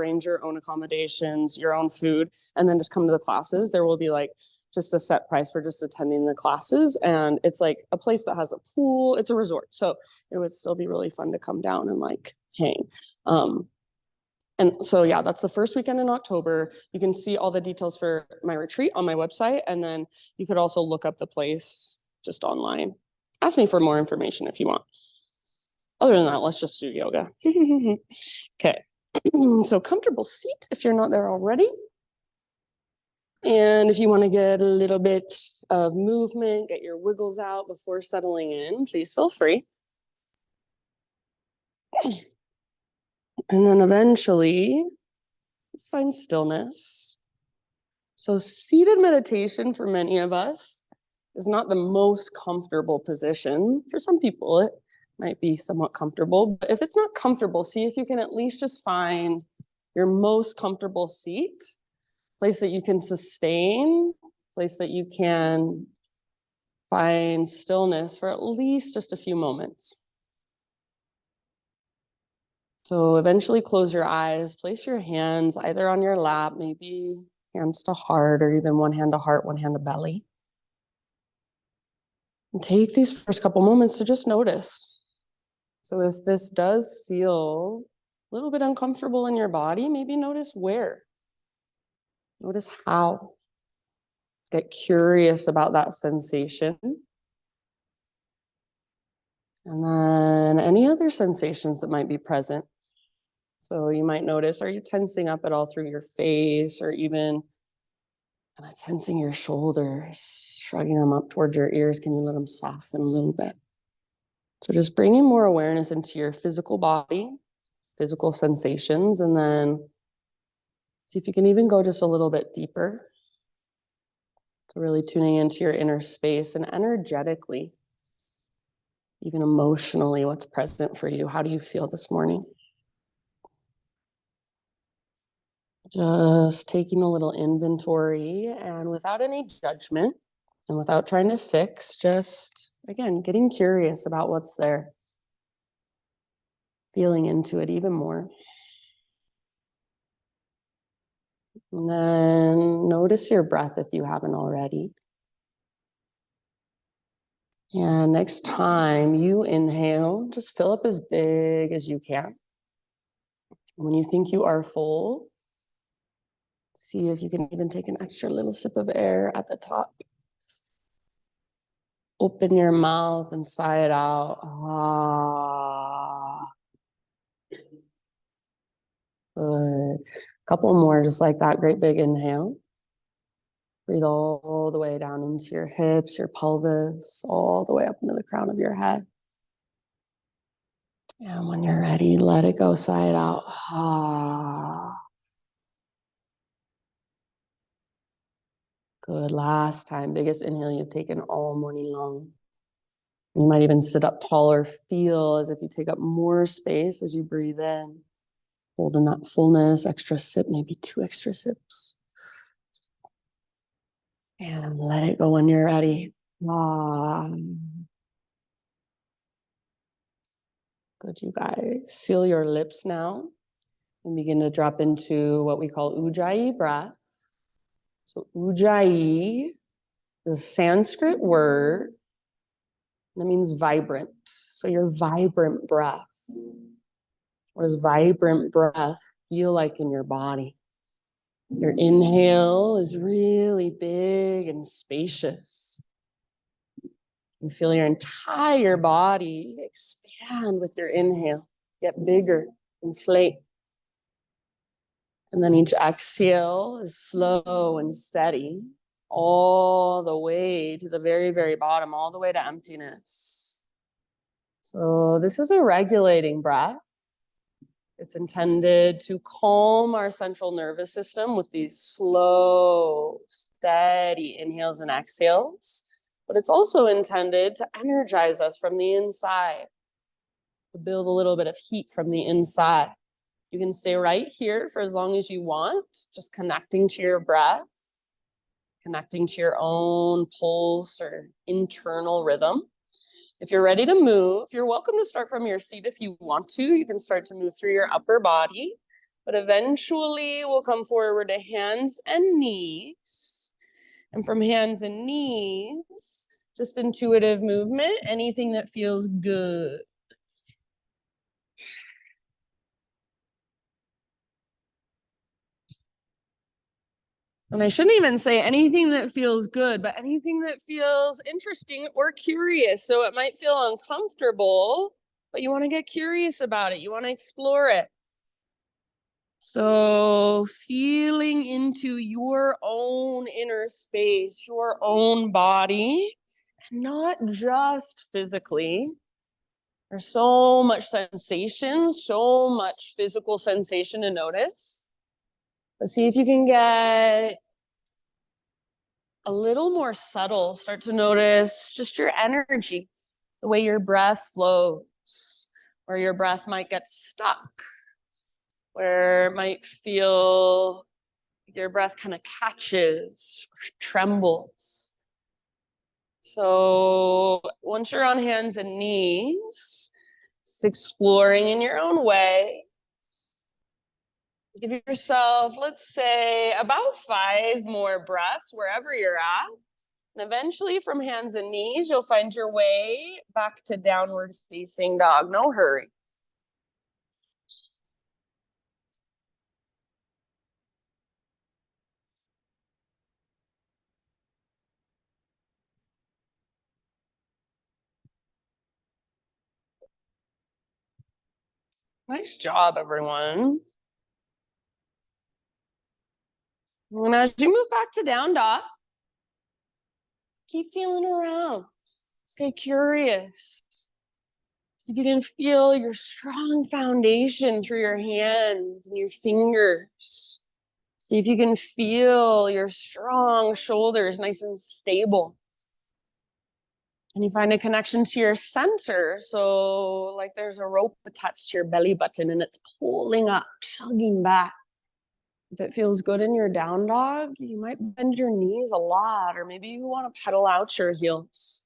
arrange your own accommodations, your own food, and then just come to the classes. There will be like just a set price for just attending the classes. And it's like a place that has a pool. It's a resort. So it would still be really fun to come down and like hang. And so, yeah, that's the first weekend in October. You can see all the details for my retreat on my website. And then you could also look up the place just online. Ask me for more information if you want. Other than that, let's just do yoga. Okay. So comfortable seat if you're not there already. And if you want to get a little bit of movement, get your wiggles out before settling in, please feel free. And then eventually, let's find stillness. So seated meditation for many of us is not the most comfortable position. For some people, it might be somewhat comfortable. But if it's not comfortable, see if you can at least just find your most comfortable seat, place that you can sustain, place that you can find stillness for at least just a few moments. So eventually close your eyes, place your hands either on your lap, maybe hands to heart, or even one hand to heart, one hand to belly. And take these first couple moments to just notice. So if this does feel a little bit uncomfortable in your body, maybe notice where. Notice how. Get curious about that sensation. And then any other sensations that might be present. So you might notice, are you tensing up at all through your face, or even kind of tensing your shoulders, shrugging them up towards your ears? Can you let them soften a little bit? So just bringing more awareness into your physical body, physical sensations, and then see if you can even go just a little bit deeper. So really tuning into your inner space and energetically, even emotionally, what's present for you. How do you feel this morning? Just taking a little inventory, and without any judgment and without trying to fix, just, again, getting curious about what's there. Feeling into it even more. And then notice your breath if you haven't already. And next time you inhale, just fill up as big as you can. When you think you are full, see if you can even take an extra little sip of air at the top. Open your mouth and sigh it out. Ah. Good. Couple more just like that. Great big inhale. Breathe all the way down into your hips, your pelvis, all the way up into the crown of your head. And when you're ready, let it go, sigh it out. Ah. Good. Last time, biggest inhale you've taken all morning long. You might even sit up taller, feel as if you take up more space as you breathe in. Holding that fullness, extra sip, maybe 2 extra sips. And let it go when you're ready. Ah. Good, you guys. Seal your lips now and begin to drop into what we call Ujjayi breath. So Ujjayi is a Sanskrit word that means vibrant. So your vibrant breath. What does vibrant breath feel like in your body? Your inhale is really big and spacious. You feel your entire body expand with your inhale, get bigger, inflate. And then each exhale is slow and steady, all the way to the very, very bottom, all the way to emptiness. So this is a regulating breath. It's intended to calm our central nervous system with these slow, steady inhales and exhales. But it's also intended to energize us from the inside, to build a little bit of heat from the inside. You can stay right here for as long as you want, just connecting to your breath, connecting to your own pulse or internal rhythm. If you're ready to move, you're welcome to start from your seat if you want to. You can start to move through your upper body. but eventually we'll come forward to hands and knees. And from hands and knees, just intuitive movement, anything that feels good. And I shouldn't even say anything that feels good, but anything that feels interesting or curious. So it might feel uncomfortable, but you want to get curious about it. You want to explore it. So feeling into your own inner space, your own body, not just physically. There's so much sensation, so much physical sensation to notice. Let's see if you can get a little more subtle. Start to notice just your energy, the way your breath flows, where your breath might get stuck, where it might feel your breath kind of catches or trembles. So once you're on hands and knees, just exploring in your own way, give yourself, let's say, about 5 more breaths wherever you're at. And eventually from hands and knees, you'll find your way back to downward facing dog. No hurry. Nice job, everyone. And as you move back to down dog, keep feeling around. Stay curious. See if you can feel your strong foundation through your hands and your fingers. See if you can feel your strong shoulders nice and stable. And you find a connection to your center. So like there's a rope attached to your belly button and it's pulling up, tugging back. If it feels good in your down dog, you might bend your knees a lot, or maybe you want to pedal out your heels.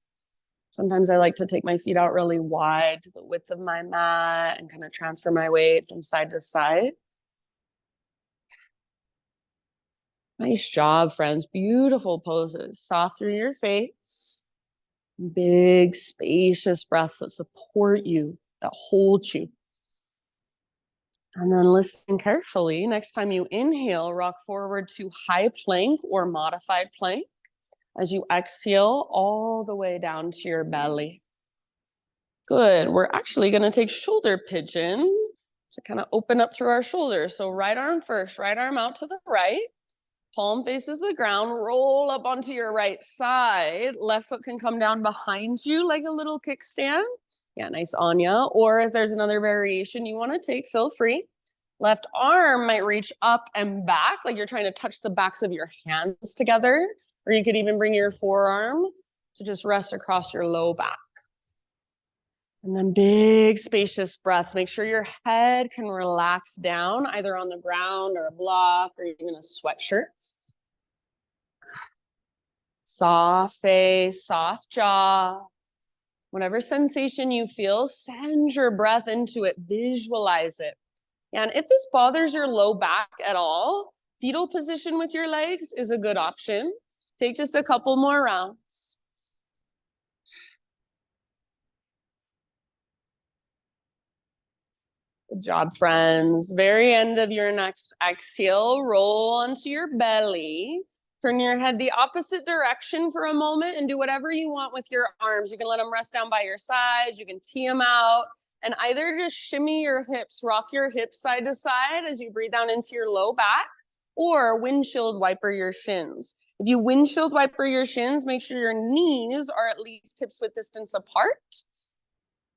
Sometimes I like to take my feet out really wide to the width of my mat and kind of transfer my weight from side to side. Nice job, friends. Beautiful poses. Soft through your face. Big, spacious breaths that support you, that hold you. And then listen carefully. Next time you inhale, rock forward to high plank or modified plank. As you exhale, all the way down to your belly. Good. We're actually going to take shoulder pigeon to kind of open up through our shoulders. So right arm first, right arm out to the right. Palm faces the ground, roll up onto your right side. Left foot can come down behind you like a little kickstand. Yeah, nice, Anya. Or if there's another variation you want to take, feel free. Left arm might reach up and back, like you're trying to touch the backs of your hands together. Or you could even bring your forearm to just rest across your low back. And then big spacious breaths. Make sure your head can relax down either on the ground or a block or even a sweatshirt. Soft face, soft jaw. Whatever sensation you feel, send your breath into it. Visualize it. And if this bothers your low back at all, fetal position with your legs is a good option. Take just a couple more rounds. Good job, friends. Very end of your next exhale, roll onto your belly. Turn your head the opposite direction for a moment and do whatever you want with your arms. You can let them rest down by your sides. You can tee them out and either just shimmy your hips, rock your hips side to side as you breathe down into your low back, or windshield wiper your shins. If you windshield wiper your shins, make sure your knees are at least hips width distance apart.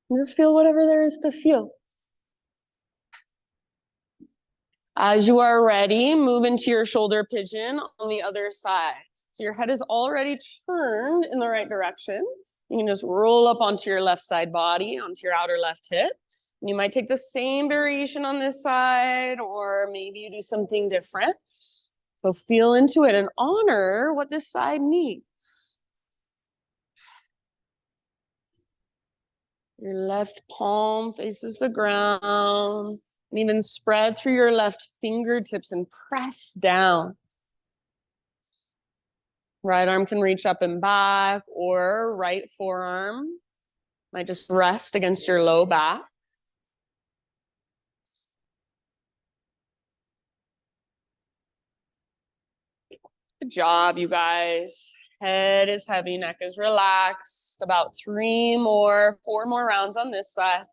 And just feel whatever there is to feel. As you are ready, move into your shoulder pigeon on the other side. So your head is already turned in the right direction. You can just roll up onto your left side body, onto your outer left hip. And you might take the same variation on this side, or maybe you do something different. So feel into it and honor what this side needs. Your left palm faces the ground. And even spread through your left fingertips and press down. Right arm can reach up and back, or right forearm might just rest against your low back. Good job, you guys. Head is heavy, neck is relaxed. About 4 more rounds on this side.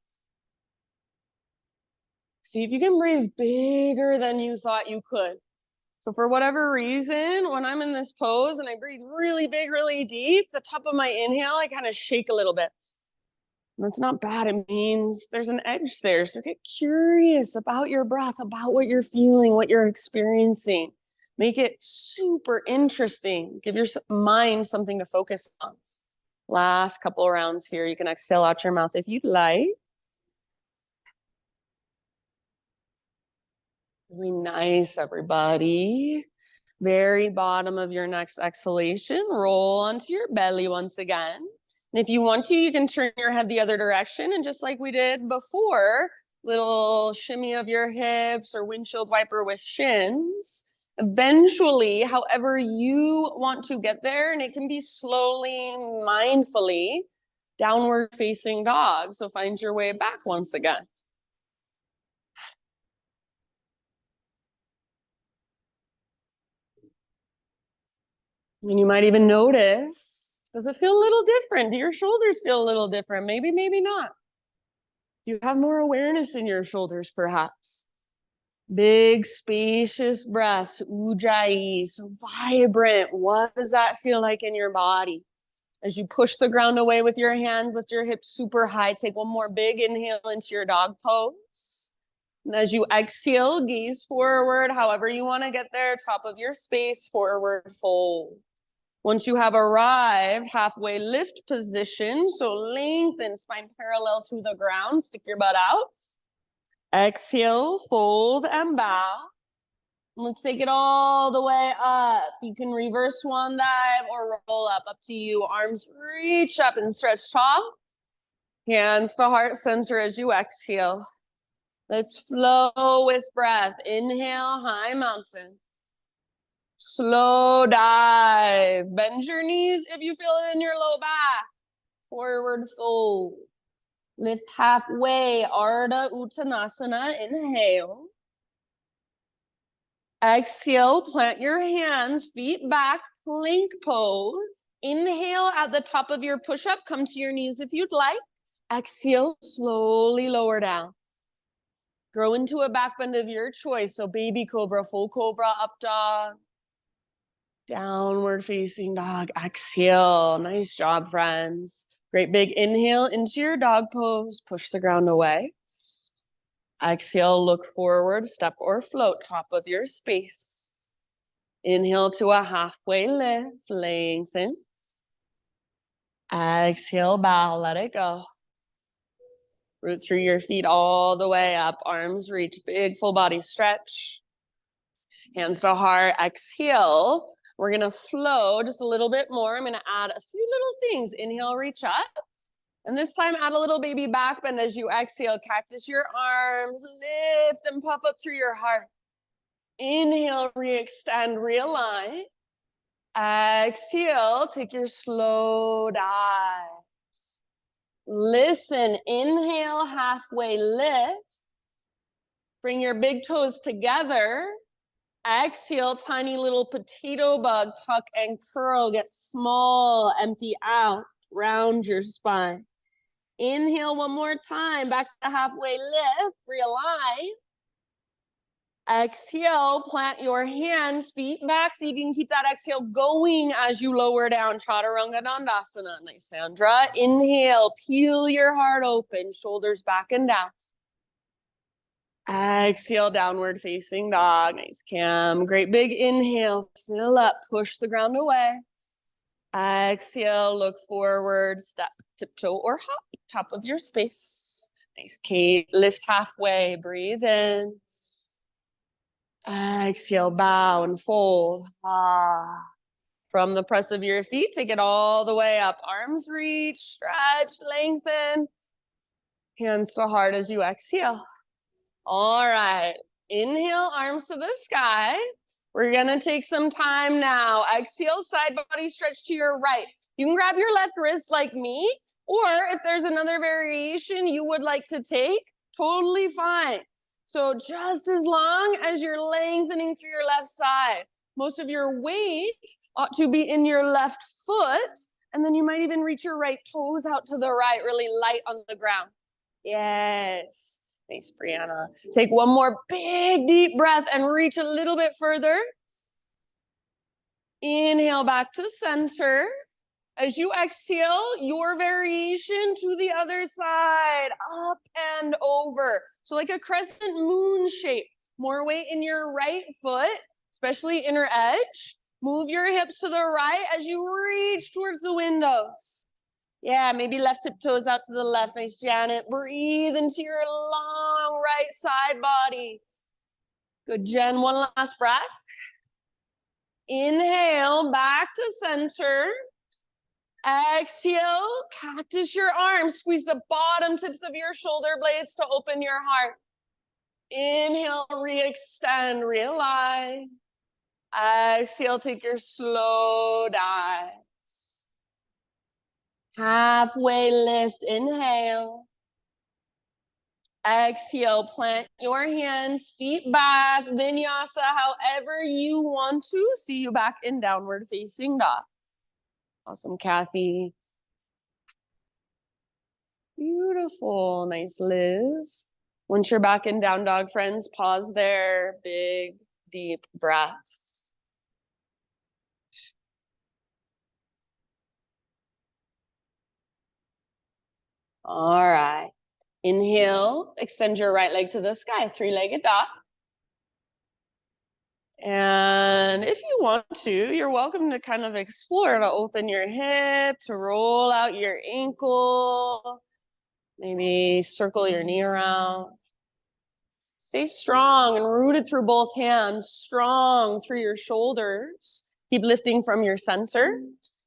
See if you can breathe bigger than you thought you could. So for whatever reason, when I'm in this pose and I breathe really big, really deep, the top of my inhale, I kind of shake a little bit. And that's not bad. It means there's an edge there. So get curious about your breath, about what you're feeling, what you're experiencing. Make it super interesting. Give your mind something to focus on. Last couple of rounds here. You can exhale out your mouth if you'd like. Really nice, everybody. Very bottom of your next exhalation. Roll onto your belly once again. And if you want to, you can turn your head the other direction. And just like we did before, little shimmy of your hips or windshield wiper with shins. Eventually, however you want to get there, and it can be slowly, mindfully, downward facing dog. So find your way back once again. And you might even notice, does it feel a little different? Do your shoulders feel a little different? Maybe, maybe not. Do you have more awareness in your shoulders, perhaps? Big, spacious breaths, ujjayi, so vibrant. What does that feel like in your body? As you push the ground away with your hands, lift your hips super high. Take one more big inhale into your dog pose. And as you exhale, gaze forward, however you want to get there, top of your space, forward fold. Once you have arrived, halfway lift position. So lengthen spine parallel to the ground. Stick your butt out. Exhale, fold and bow. Let's take it all the way up. You can reverse swan dive or roll up to you. Arms reach up and stretch tall. Hands to heart center as you exhale. Let's flow with breath. Inhale, high mountain. Slow dive. Bend your knees if you feel it in your low back. Forward fold. Lift halfway. Ardha Uttanasana. Inhale. Exhale. Plant your hands, feet back, plank pose. Inhale at the top of your push-up. Come to your knees if you'd like. Exhale. Slowly lower down. Grow into a back bend of your choice. So baby cobra, full cobra, up dog. Downward facing dog. Exhale. Nice job, friends. Great big inhale into your dog pose. Push the ground away. Exhale, look forward, step or float, top of your space. Inhale to a halfway lift, lengthen. Exhale, bow, let it go. Root through your feet all the way up. Arms reach, big full body stretch. Hands to heart, exhale. We're gonna flow just a little bit more. I'm gonna add a few little things. Inhale, reach up. And this time add a little baby back bend as you exhale. Cactus your arms, lift and puff up through your heart. Inhale, re-extend, realign. Exhale, take your slow dives. Listen, inhale, halfway lift. Bring your big toes together. Exhale, tiny little potato bug, tuck and curl, get small, empty out, round your spine. Inhale one more time, back to halfway lift, realign. Exhale, plant your hands, feet back, so you can keep that exhale going as you lower down, Chaturanga Dandasana. Nice, Sandra. Inhale, peel your heart open, shoulders back and down. Exhale, downward facing dog. Nice, Cam. Great big inhale, fill up, push the ground away. Exhale, look forward, step, tiptoe or hop, top of your space. Nice, Kate. Lift halfway, breathe in. Exhale, bow and fold. From the press of your feet, take it all the way up. Arms reach, stretch, lengthen. Hands to heart as you exhale. All right. Inhale, arms to the sky. We're gonna take some time now. Exhale, side body stretch to your right. You can grab your left wrist like me, or if there's another variation you would like to take, totally fine. So just as long as you're lengthening through your left side, most of your weight ought to be in your left foot, and then you might even reach your right toes out to the right, really light on the ground. Yes. Thanks, Brianna. Take one more big, deep breath and reach a little bit further. Inhale back to center. As you exhale, your variation to the other side, up and over. So like a crescent moon shape. More weight in your right foot, especially inner edge. Move your hips to the right as you reach towards the windows. Yeah, maybe left tip toes out to the left. Nice, Janet. Breathe into your long right side body. Good, Jen. One last breath. Inhale, back to center. Exhale, cactus your arms. Squeeze the bottom tips of your shoulder blades to open your heart. Inhale, re-extend, realign. Exhale, take your slow dive. Halfway lift, inhale. Exhale, plant your hands, feet back, vinyasa, however you want to. See you back in downward facing dog. Awesome, Kathy. Beautiful, nice, Liz. Once you're back in down dog, friends, pause there, big, deep breaths. All right. Inhale, extend your right leg to the sky, three-legged dog. And if you want to, you're welcome to kind of explore, to open your hip, to roll out your ankle, maybe circle your knee around. Stay strong and rooted through both hands, strong through your shoulders. Keep lifting from your center.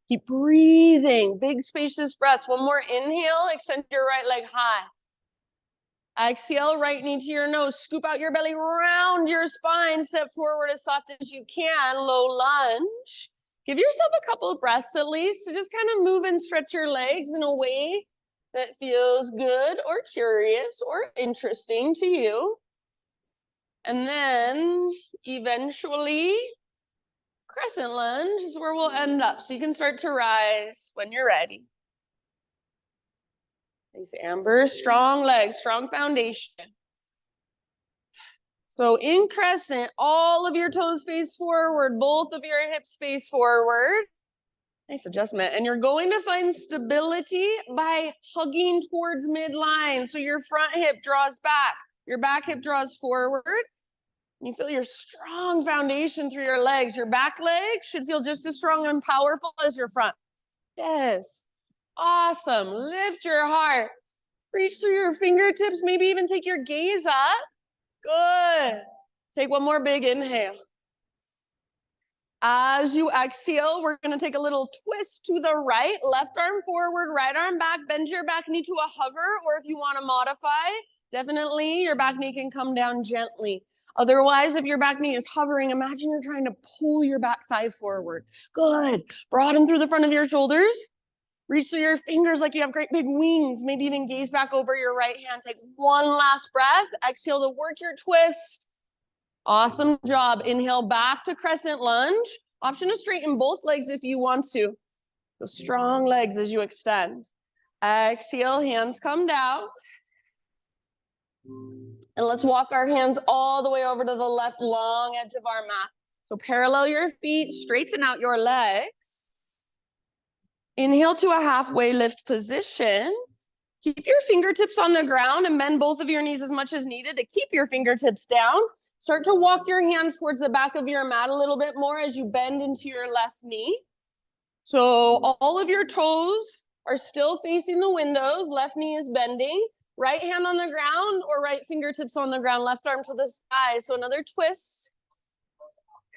Keep breathing, big spacious breaths. One more inhale, extend your right leg high. Exhale, right knee to your nose. Scoop out your belly, round your spine. Step forward as soft as you can. Low lunge. Give yourself a couple of breaths at least to just kind of move and stretch your legs in a way that feels good or curious or interesting to you. And then eventually, crescent lunge is where we'll end up. So you can start to rise when you're ready. Thanks, Amber. Strong legs, strong foundation. So in crescent, all of your toes face forward, both of your hips face forward. Nice adjustment. And you're going to find stability by hugging towards midline. So your front hip draws back, your back hip draws forward. You feel your strong foundation through your legs. Your back leg should feel just as strong and powerful as your front. Yes. Awesome. Lift your heart. Reach through your fingertips. Maybe even take your gaze up. Good. Take one more big inhale. As you exhale, we're going to take a little twist to the right. Left arm forward, right arm back. Bend your back knee to a hover, or if you want to modify, definitely your back knee can come down gently. Otherwise, if your back knee is hovering, imagine you're trying to pull your back thigh forward. Good. Broaden through the front of your shoulders. Reach through your fingers like you have great big wings. Maybe even gaze back over your right hand. Take one last breath. Exhale to work your twist. Awesome job. Inhale back to crescent lunge. Option to straighten both legs if you want to. So strong legs as you extend. Exhale, hands come down. And let's walk our hands all the way over to the left long edge of our mat. So parallel your feet, straighten out your legs. Inhale to a halfway lift position. Keep your fingertips on the ground and bend both of your knees as much as needed to keep your fingertips down. Start to walk your hands towards the back of your mat a little bit more as you bend into your left knee. So all of your toes are still facing the windows. Left knee is bending. Right hand on the ground or right fingertips on the ground. Left arm to the sky. So another twist.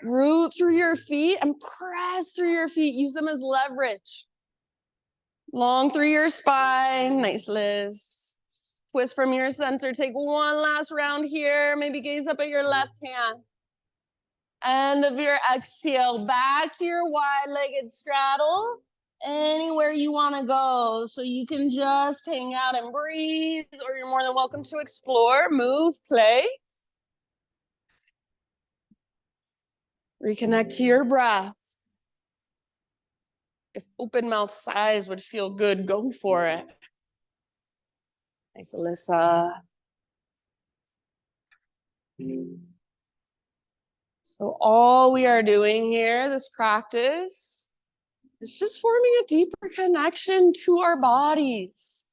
Root through your feet and press through your feet. Use them as leverage. Long through your spine. Nice, Liz. Twist from your center. Take one last round here. Maybe gaze up at your left hand. End of your exhale, back to your wide-legged straddle. Anywhere you want to go. So you can just hang out and breathe, or you're more than welcome to explore, move, play. Reconnect to your breath. If open mouth sighs would feel good, go for it. Nice, Alyssa. So all we are doing here, this practice, is just forming a deeper connection to our bodies,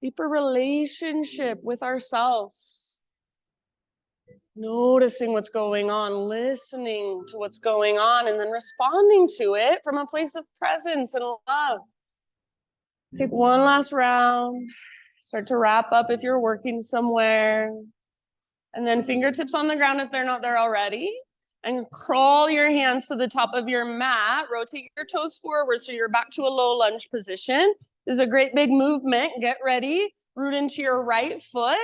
deeper relationship with ourselves. Noticing what's going on, listening to what's going on, and then responding to it from a place of presence and love. Take one last round. Start to wrap up if you're working somewhere. And then fingertips on the ground if they're not there already. And crawl your hands to the top of your mat. Rotate your toes forward so you're back to a low lunge position. This is a great big movement. Get ready. Root into your right foot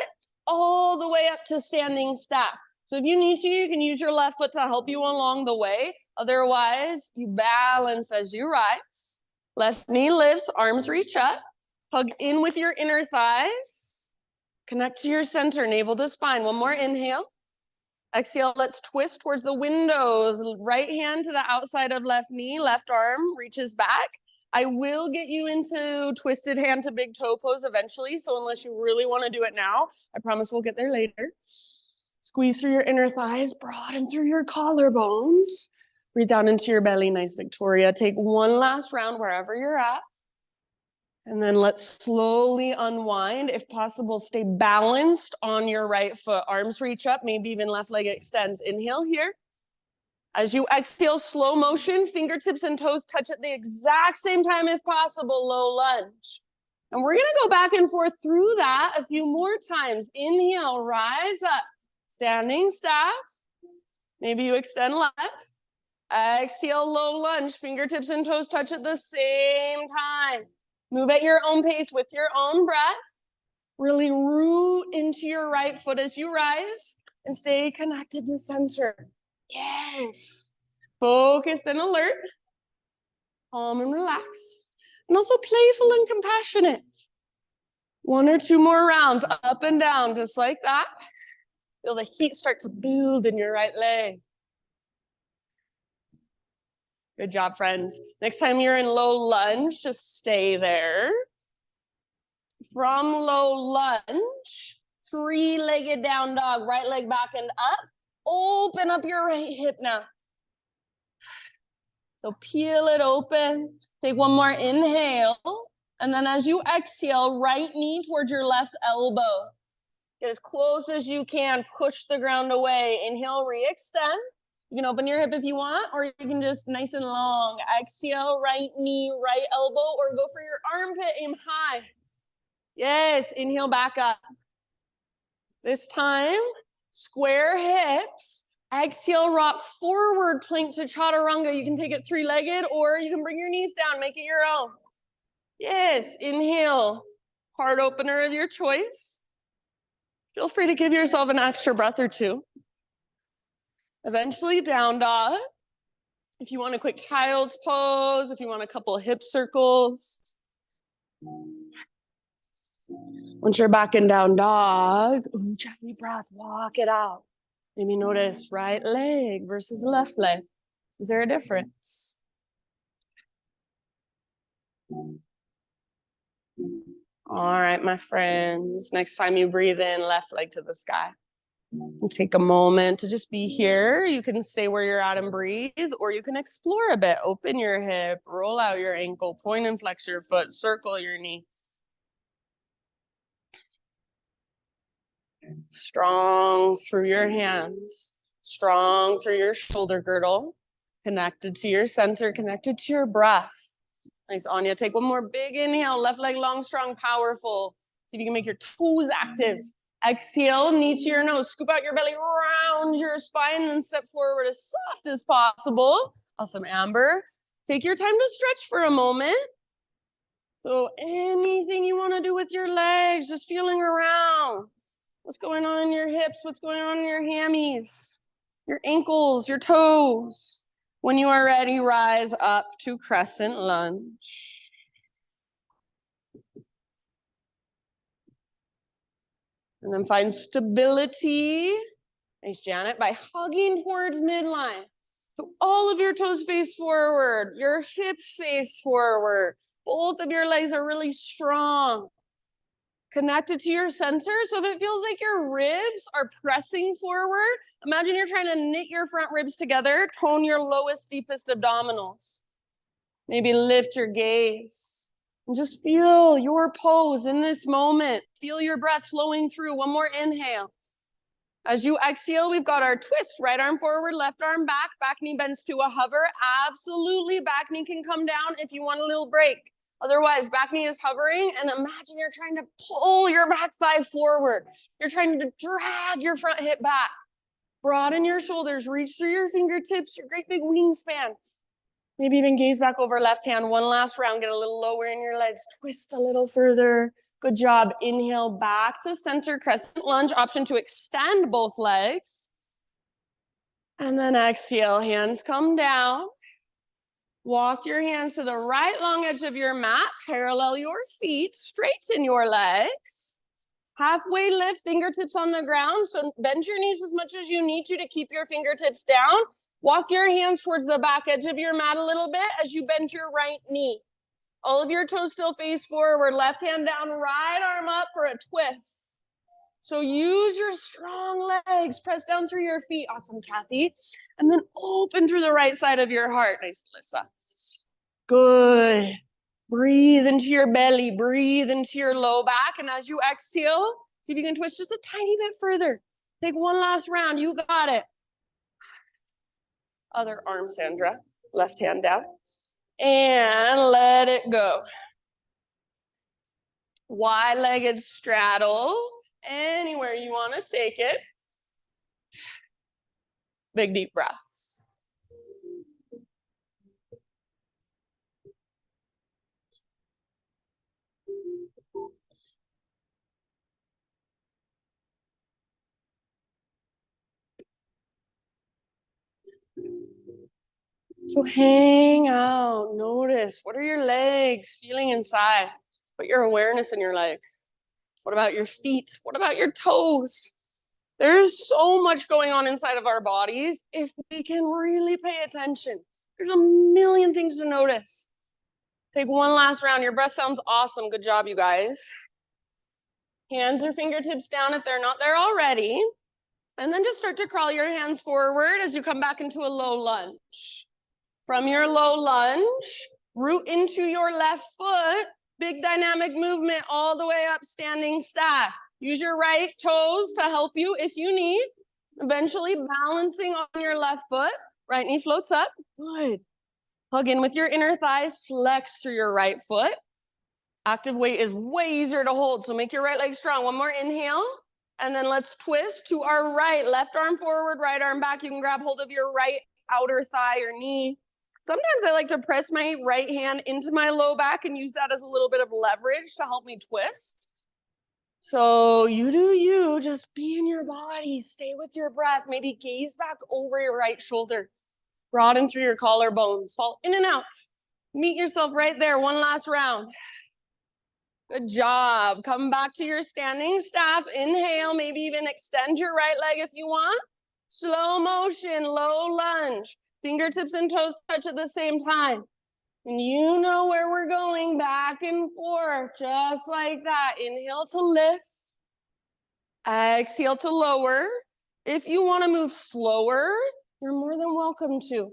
all the way up to standing stack. So if you need to, you can use your left foot to help you along the way. Otherwise, you balance as you rise. Left knee lifts, arms reach up. Hug in with your inner thighs. Connect to your center, navel to spine. One more inhale. Exhale, let's twist towards the windows. Right hand to the outside of left knee, left arm reaches back. I will get you into twisted hand to big toe pose eventually. So unless you really want to do it now, I promise we'll get there later. Squeeze through your inner thighs, broaden through your collarbones. Breathe down into your belly, nice Victoria. Take one last round wherever you're at. And then let's slowly unwind. If possible, stay balanced on your right foot. Arms reach up, maybe even left leg extends. Inhale here. As you exhale, slow motion, fingertips and toes touch at the exact same time if possible, low lunge. And we're gonna go back and forth through that a few more times. Inhale, rise up, standing staff. Maybe you extend left. Exhale, low lunge, fingertips and toes touch at the same time. Move at your own pace with your own breath. Really root into your right foot as you rise and stay connected to center. Yes. Focused and alert. Calm and relaxed. And also playful and compassionate. One or two more rounds up and down, just like that. Feel the heat start to build in your right leg. Good job, friends. Next time you're in low lunge, just stay there. From low lunge, three-legged down dog, right leg back and up. Open up your right hip now. So peel it open. Take one more inhale. And then as you exhale, right knee towards your left elbow. Get as close as you can. Push the ground away. Inhale, re-extend. You can open your hip if you want, or you can just nice and long. Exhale, right knee, right elbow, or go for your armpit, aim high. Yes, inhale, back up. This time, square hips. Exhale, rock forward, plank to chaturanga. You can take it three-legged, or you can bring your knees down, make it your own. Yes, inhale, heart opener of your choice. Feel free to give yourself an extra breath or two. Eventually, down dog. If you want a quick child's pose, if you want a couple of hip circles. Once you're back in down dog, gently breath, walk it out. Maybe notice right leg versus left leg. Is there a difference? All right, my friends. Next time you breathe in, left leg to the sky. Take a moment to just be here. You can stay where you're at and breathe, or you can explore a bit. Open your hip, roll out your ankle, point and flex your foot, circle your knee. Strong through your hands, strong through your shoulder girdle, connected to your center, connected to your breath. Nice, Anya. Take one more big inhale, left leg long, strong, powerful. See if you can make your toes active. Exhale, knee to your nose, scoop out your belly, round your spine, and step forward as soft as possible. Awesome, Amber. Take your time to stretch for a moment. So anything you want to do with your legs, just feeling around. What's going on in your hips? What's going on in your hammies? Your ankles, your toes. When you are ready, rise up to crescent lunge. And then find stability. Nice, Janet, by hugging towards midline. So all of your toes face forward, your hips face forward. Both of your legs are really strong. Connected to your center. So if it feels like your ribs are pressing forward, imagine you're trying to knit your front ribs together, tone your lowest, deepest abdominals. Maybe lift your gaze and just feel your pose in this moment. Feel your breath flowing through. One more inhale. As you exhale, we've got our twist. Right arm forward, left arm back. Back knee bends to a hover. Absolutely, back knee can come down if you want a little break. Otherwise, back knee is hovering, and imagine you're trying to pull your back thigh forward. You're trying to drag your front hip back. Broaden your shoulders, reach through your fingertips, your great big wingspan. Maybe even gaze back over left hand. One last round, get a little lower in your legs. Twist a little further. Good job. Inhale back to center, crescent lunge. Option to extend both legs. And then exhale, hands come down. Walk your hands to the right long edge of your mat. Parallel your feet, straighten your legs. Halfway lift, fingertips on the ground. So bend your knees as much as you need to keep your fingertips down. Walk your hands towards the back edge of your mat a little bit as you bend your right knee. All of your toes still face forward. Left hand down, right arm up for a twist. So use your strong legs. Press down through your feet. Awesome, Kathy. And then open through the right side of your heart. Nice, Alyssa. Good. Breathe into your belly. Breathe into your low back. And as you exhale, see if you can twist just a tiny bit further. Take one last round. You got it. Other arm, Sandra. Left hand down. And let it go. Wide-legged straddle. Anywhere you want to take it. Big deep breaths. So hang out, notice, what are your legs feeling inside? Put your awareness in your legs. What about your feet? What about your toes? There's so much going on inside of our bodies if we can really pay attention. There's a million things to notice. Take one last round. Your breath sounds awesome. Good job, you guys. Hands or fingertips down if they're not there already. And then just start to crawl your hands forward as you come back into a low lunge. From your low lunge, root into your left foot. Big dynamic movement all the way up, standing stack. Use your right toes to help you if you need. Eventually balancing on your left foot. Right knee floats up. Good. Hug in with your inner thighs. Flex through your right foot. Active weight is way easier to hold, so make your right leg strong. One more inhale. And then let's twist to our right. Left arm forward, right arm back. You can grab hold of your right outer thigh or knee. Sometimes I like to press my right hand into my low back and use that as a little bit of leverage to help me twist. So you do you, just be in your body, stay with your breath, maybe gaze back over your right shoulder, broaden through your collarbones, fall in and out. Meet yourself right there, one last round. Good job. Come back to your standing staff, inhale, maybe even extend your right leg if you want. Slow motion, low lunge. Fingertips and toes touch at the same time. And you know where we're going, back and forth, just like that. Inhale to lift. Exhale to lower. If you want to move slower, you're more than welcome to.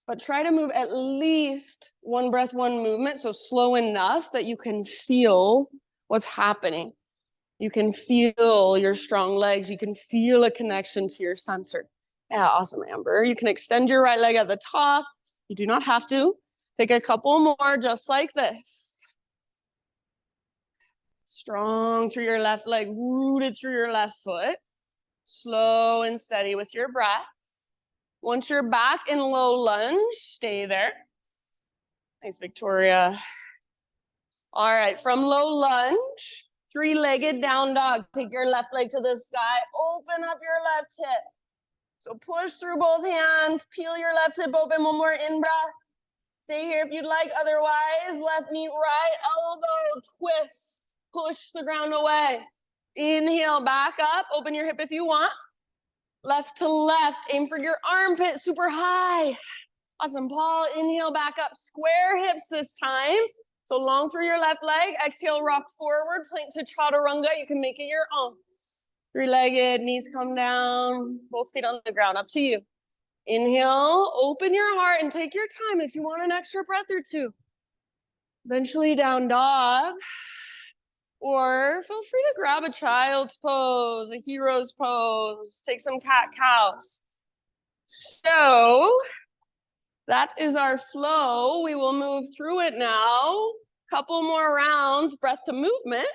But try to move at least one breath, one movement, so slow enough that you can feel what's happening. You can feel your strong legs. You can feel a connection to your center. Yeah, awesome, Amber. You can extend your right leg at the top. You do not have to. Take a couple more just like this. Strong through your left leg, rooted through your left foot. Slow and steady with your breath. Once you're back in low lunge, stay there. Nice, Victoria. All right, from low lunge, three-legged down dog. Take your left leg to the sky, open up your left hip. So push through both hands, peel your left hip open, one more in-breath. Stay here if you'd like, otherwise, left knee, right elbow, twist, push the ground away. Inhale, back up, open your hip if you want. Left to left, aim for your armpit super high. Awesome, Paul, inhale, back up, square hips this time. So long through your left leg, exhale, rock forward, plank to chaturanga. You can make it your own. Three-legged, knees come down, both feet on the ground, up to you. Inhale, open your heart and take your time if you want an extra breath or two. Eventually down dog, or feel free to grab a child's pose, a hero's pose, take some cat-cows. So that is our flow. We will move through it now. Couple more rounds, breath to movement.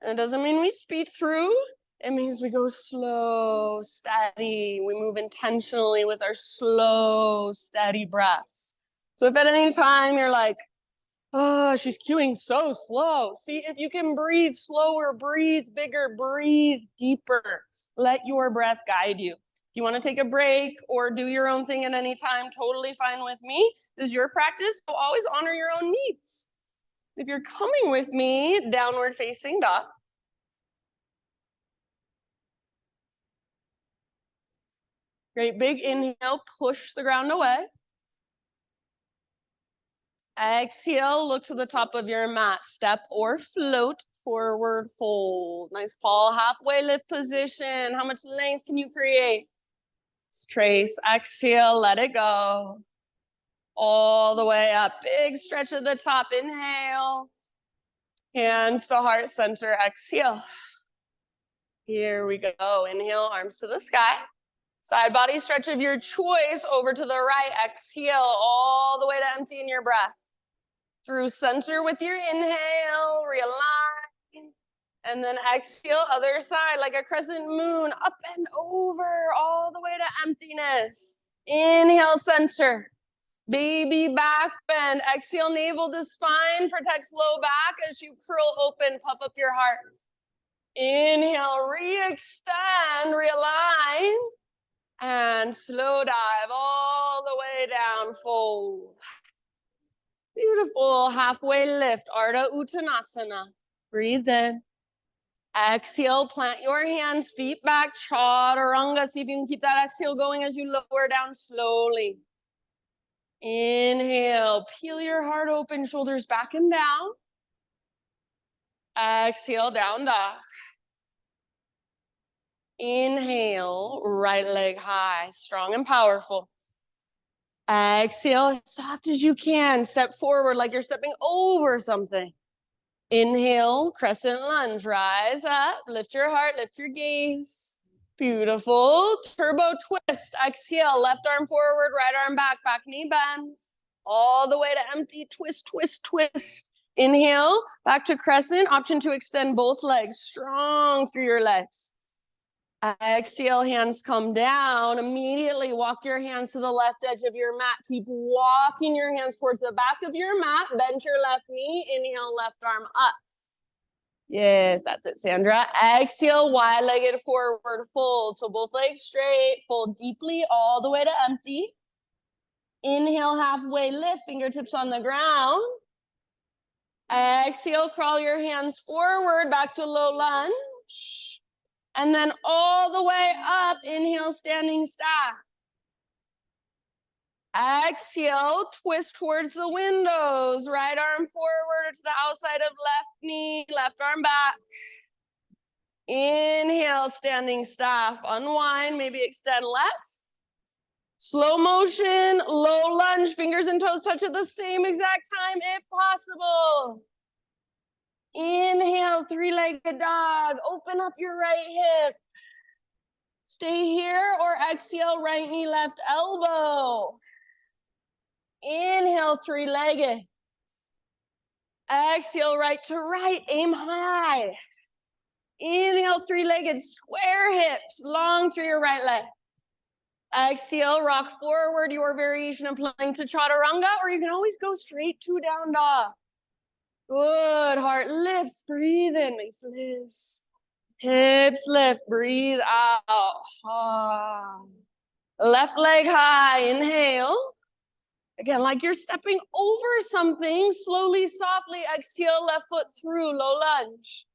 And it doesn't mean we speed through. It means we go slow, steady. We move intentionally with our slow, steady breaths. So if at any time you're like, oh, she's cueing so slow. See if you can breathe slower, breathe bigger, breathe deeper. Let your breath guide you. If you want to take a break or do your own thing at any time, totally fine with me. This is your practice, so always honor your own needs. If you're coming with me, downward facing dog. Great, big inhale, push the ground away. Exhale, look to the top of your mat. Step or float, forward fold. Nice, Paul, halfway lift position. How much length can you create? Trace, exhale, let it go. All the way up, big stretch at the top, inhale. Hands to heart center, exhale. Here we go, inhale, arms to the sky. Side body stretch of your choice over to the right, exhale, all the way to empty in your breath. Through center with your inhale, realign. And then exhale, other side, like a crescent moon, up and over, all the way to emptiness. Inhale, center. Baby back bend. Exhale, navel to spine. Protects low back as you curl open, puff up your heart. Inhale, re-extend, realign. And slow dive all the way down, fold. Beautiful, halfway lift, Ardha Uttanasana. Breathe in. Exhale, plant your hands, feet back, chaturanga. See if you can keep that exhale going as you lower down slowly. Inhale, peel your heart open, shoulders back and down. Exhale, down dog. Inhale, right leg high, strong and powerful. Exhale, as soft as you can. Step forward like you're stepping over something. Inhale, crescent lunge, rise up, lift your heart, lift your gaze. Beautiful. Turbo twist. Exhale, left arm forward, right arm back, back knee bends. All the way to empty, twist, twist, twist. Inhale, back to crescent. Option to extend both legs, strong through your legs. Exhale, hands come down. Immediately walk your hands to the left edge of your mat. Keep walking your hands towards the back of your mat. Bend your left knee. Inhale, left arm up. Yes, that's it, Sandra. Exhale, wide-legged forward fold. So both legs straight, fold deeply all the way to empty. Inhale, halfway lift, fingertips on the ground. Exhale, crawl your hands forward, back to low lunge. And then all the way up, inhale, standing stack. Exhale, twist towards the windows. Right arm forward to the outside of left knee, left arm back. Inhale, standing staff. Unwind, maybe extend left. Slow motion, low lunge, fingers and toes touch at the same exact time if possible. Inhale, three-legged dog. Open up your right hip. Stay here or exhale, right knee, left elbow. Inhale, three-legged. Exhale, right to right, aim high. Inhale, three-legged, square hips, long through your right leg. Exhale, rock forward, your variation of plank to chaturanga, or you can always go straight to down dog. Good. Heart lifts. Breathe in. Nice lift. Hips lift. Breathe out. Ah. Left leg high. Inhale. Again, like you're stepping over something. Slowly, softly exhale. Left foot through. Low lunge.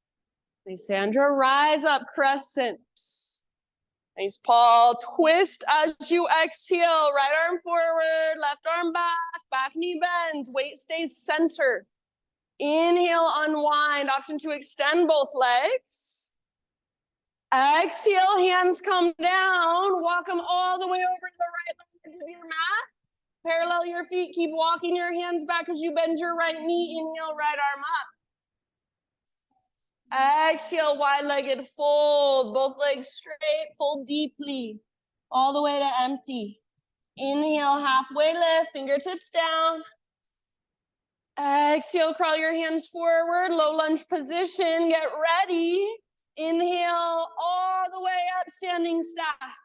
Nice, Sandra. Rise up. Crescent. Nice, Paul. Twist as you exhale. Right arm forward. Left arm back. Back knee bends. Weight stays centered. Inhale, unwind. Option to extend both legs. Exhale, hands come down. Walk them all the way over to the right edge of your mat. Parallel your feet. Keep walking your hands back as you bend your right knee. Inhale, right arm up. Exhale, wide-legged fold. Both legs straight. Fold deeply. All the way to empty. Inhale, halfway lift. Fingertips down. Exhale, crawl your hands forward, low lunge position, get ready. Inhale, all the way up, standing staff.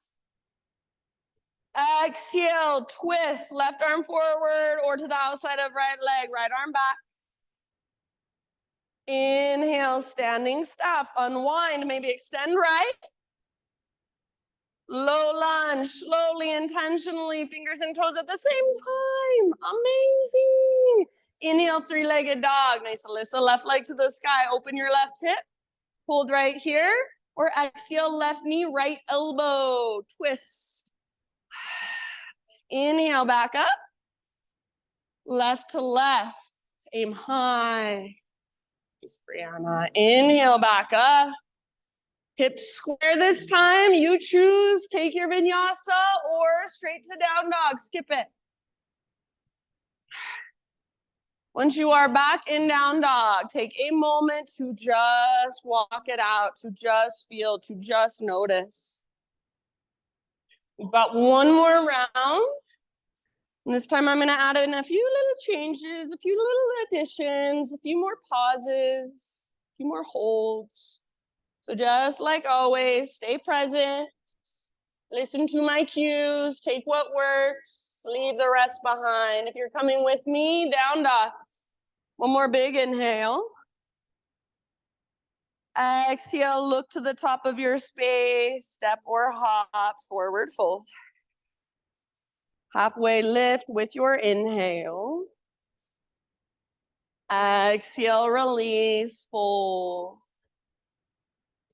Exhale, twist, left arm forward or to the outside of right leg, right arm back. Inhale, standing staff, unwind, maybe extend right. Low lunge, slowly, intentionally, fingers and toes at the same time. Amazing. Inhale, three-legged dog. Nice, Alyssa. Left leg to the sky. Open your left hip. Hold right here. Or exhale, left knee, right elbow. Twist. Inhale, back up. Left to left. Aim high. Nice, Brianna. Inhale, back up. Hips square this time. You choose. Take your vinyasa or straight to down dog. Skip it. Once you are back in down dog, take a moment to just walk it out, to just feel, to just notice. We've got one more round. And this time I'm going to add in a few little changes, a few little additions, a few more pauses, a few more holds. So just like always, stay present. Listen to my cues. Take what works. Leave the rest behind. If you're coming with me, down dog. One more big inhale. Exhale, look to the top of your space. Step or hop, forward fold. Halfway lift with your inhale. Exhale, release, fold.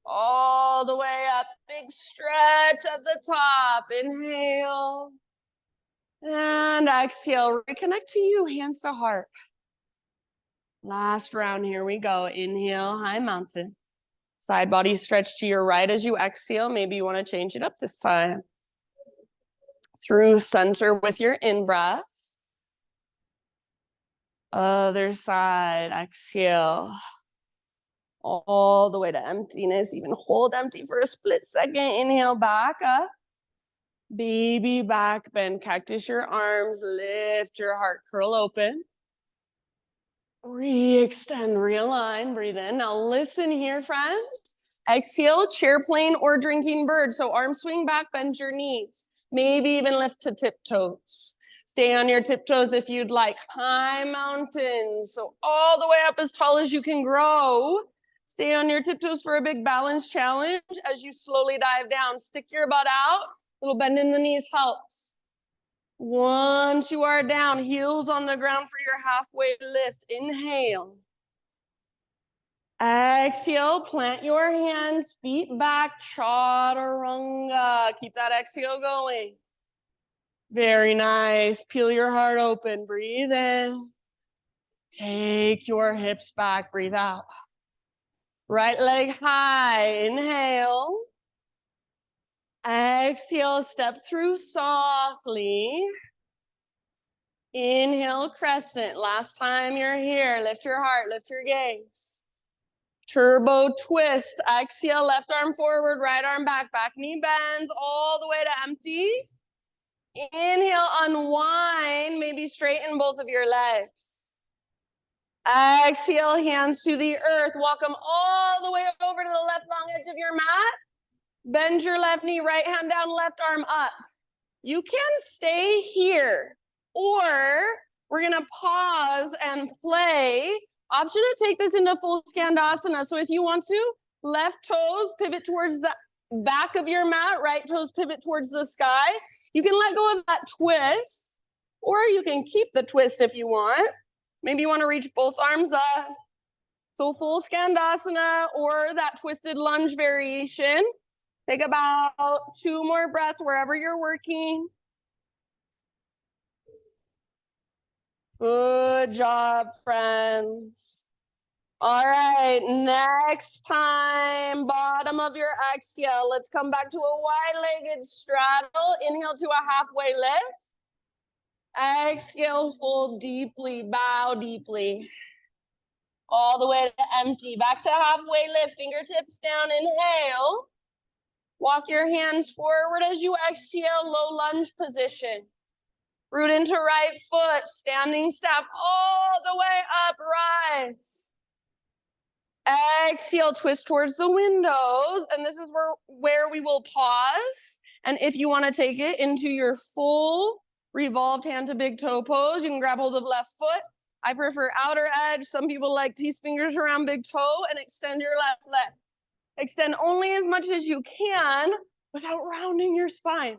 All the way up, big stretch at the top. Inhale. And exhale, reconnect to you, hands to heart. Last round, here we go. Inhale, high mountain. Side body stretch to your right as you exhale. Maybe you want to change it up this time. Through center with your in-breath. Other side, exhale. All the way to emptiness. Even hold empty for a split second. Inhale, back up. Baby back bend. Cactus your arms. Lift your heart. Curl open. Re-extend, realign, breathe in. Now listen here, friends. Exhale, chair plane or drinking bird. So arm swing back, bend your knees. Maybe even lift to tiptoes. Stay on your tiptoes if you'd like. High mountain. So all the way up as tall as you can grow. Stay on your tiptoes for a big balance challenge as you slowly dive down. Stick your butt out. Little bend in the knees helps. Once you are down, heels on the ground for your halfway lift. Inhale. Exhale, plant your hands, feet back, chaturanga. Keep that exhale going. Very nice. Peel your heart open. Breathe in. Take your hips back. Breathe out. Right leg high. Inhale. Exhale, step through softly. Inhale, crescent. Last time you're here, lift your heart, lift your gaze. Turbo twist. Exhale, left arm forward, right arm back. Back knee bends all the way to empty. Inhale, unwind. Maybe straighten both of your legs. Exhale, hands to the earth. Walk them all the way over to the left long edge of your mat. Bend your left knee, right hand down, left arm up. You can stay here, or we're going to pause and play Option to take this into full Skandasana. So if you want to, left toes pivot towards the back of your mat, right toes pivot towards the sky. You can let go of that twist, or you can keep the twist if you want. Maybe you want to reach both arms up. So full Skandasana or that twisted lunge variation. Take about 2 more breaths wherever you're working. Good job, friends. All right, next time, bottom of your exhale. Let's come back to a wide-legged straddle. Inhale to a halfway lift. Exhale, fold deeply, bow deeply. All the way to empty. Back to halfway lift, fingertips down, inhale. Walk your hands forward as you exhale, low lunge position. Root into right foot, standing step all the way up, rise. Exhale, twist towards the windows, and this is where we will pause. And if you want to take it into your full revolved hand to big toe pose, you can grab hold of left foot. I prefer outer edge. Some people like peace fingers around big toe and extend your left leg. Extend only as much as you can without rounding your spine.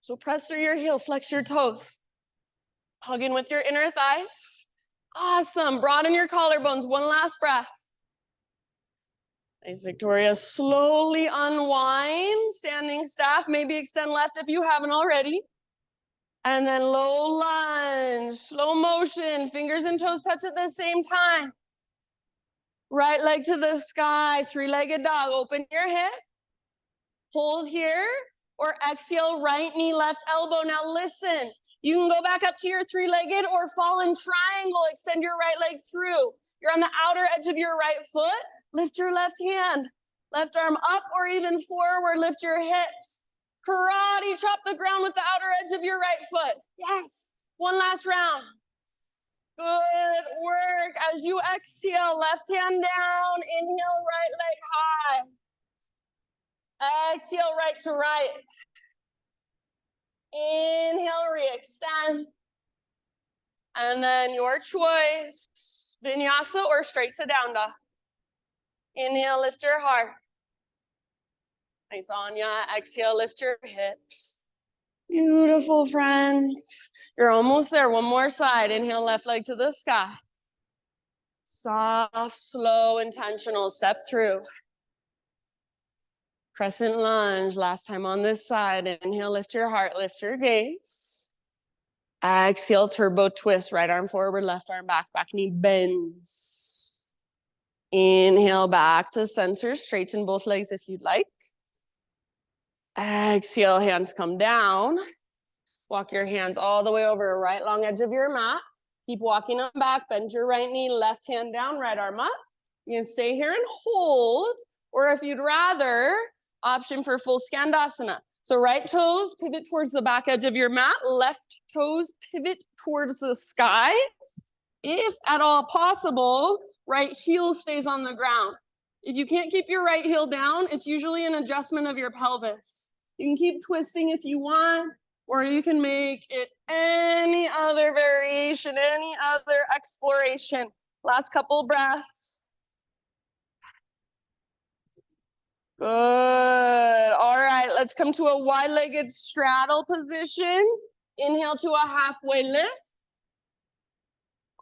So press through your heel, flex your toes. Hug in with your inner thighs. Awesome. Broaden your collarbones. One last breath. Nice, Victoria. Slowly unwind. Standing staff. Maybe extend left if you haven't already. And then low lunge. Slow motion. Fingers and toes touch at the same time. Right leg to the sky. Three-legged dog. Open your hip. Hold here. Or exhale, right knee, left elbow. Now listen. You can go back up to your three-legged or fall in triangle. Extend your right leg through. You're on the outer edge of your right foot. Lift your left hand. Left arm up or even forward. Lift your hips. Karate chop the ground with the outer edge of your right foot. Yes. One last round. Good work. As you exhale, left hand down. Inhale, right leg high. Exhale, right to right. Inhale, re-extend. And then your choice, vinyasa or straight to down dog. Inhale, lift your heart. Nice, Anya. Exhale, lift your hips. Beautiful, friends. You're almost there. One more side. Inhale, left leg to the sky. Soft, slow, intentional. Step through. Crescent lunge. Last time on this side. Inhale, lift your heart, lift your gaze. Exhale, turbo twist. Right arm forward, left arm back. Back knee bends. Inhale, back to center. Straighten both legs if you'd like. Exhale, hands come down. Walk your hands all the way over right long edge of your mat. Keep walking them back. Bend your right knee, left hand down, right arm up. You can stay here and hold. Or if you'd rather, option for full Skandasana. So right toes pivot towards the back edge of your mat. Left toes pivot towards the sky. If at all possible, right heel stays on the ground. If you can't keep your right heel down, it's usually an adjustment of your pelvis. You can keep twisting if you want, or you can make it any other variation, any other exploration. Last couple breaths. Good. All right, let's come to a wide-legged straddle position. Inhale to a halfway lift.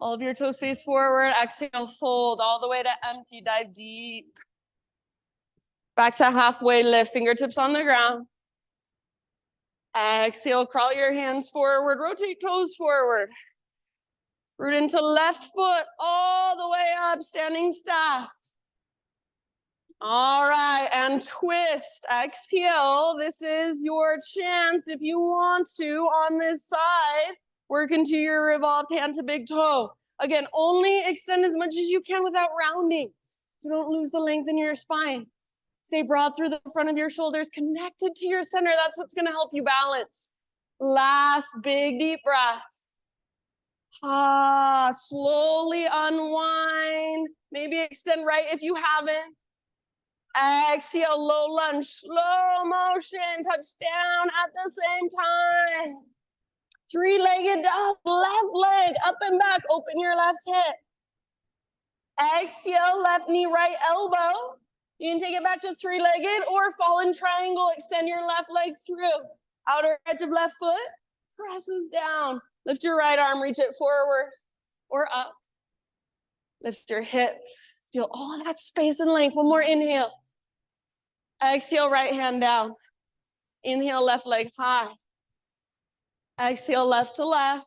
All of your toes face forward. Exhale, fold all the way to empty. Dive deep. Back to halfway lift. Fingertips on the ground. Exhale, crawl your hands forward. Rotate toes forward. Root into left foot all the way up. Standing staff. All right, and twist. Exhale. This is your chance if you want to on this side. Work into your revolved hand to big toe. Again, only extend as much as you can without rounding. So don't lose the length in your spine. Stay broad through the front of your shoulders, connected to your center. That's what's going to help you balance. Last big deep breath. Slowly unwind. Maybe extend right if you haven't. Exhale, low lunge, slow motion, touch down at the same time. Three-legged dog, left leg, up and back, open your left hip. Exhale, left knee, right elbow. You can take it back to three-legged or fallen triangle. Extend your left leg through. Outer edge of left foot presses down. Lift your right arm, reach it forward or up. Lift your hips. Feel all of that space and length. One more inhale. Exhale, right hand down. Inhale, left leg high. Exhale, left to left.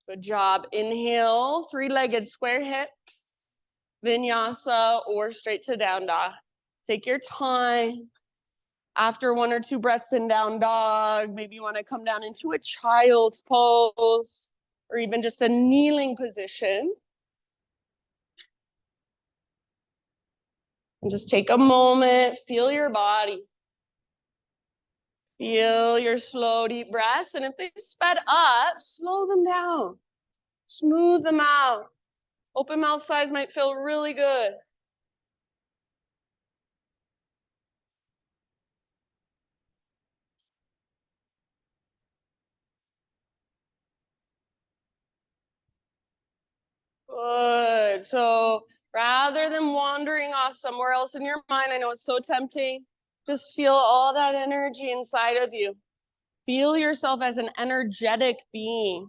Good job. Inhale, three-legged square hips, vinyasa, or straight to down dog. Take your time. After one or two breaths in down dog, maybe you want to come down into a child's pose, or even just a kneeling position. And just take a moment, feel your body. Feel your slow, deep breaths. And if they've sped up, slow them down. Smooth them out. Open mouth size might feel really good. Good. So rather than wandering off somewhere else in your mind, I know it's so tempting, just feel all that energy inside of you. Feel yourself as an energetic being.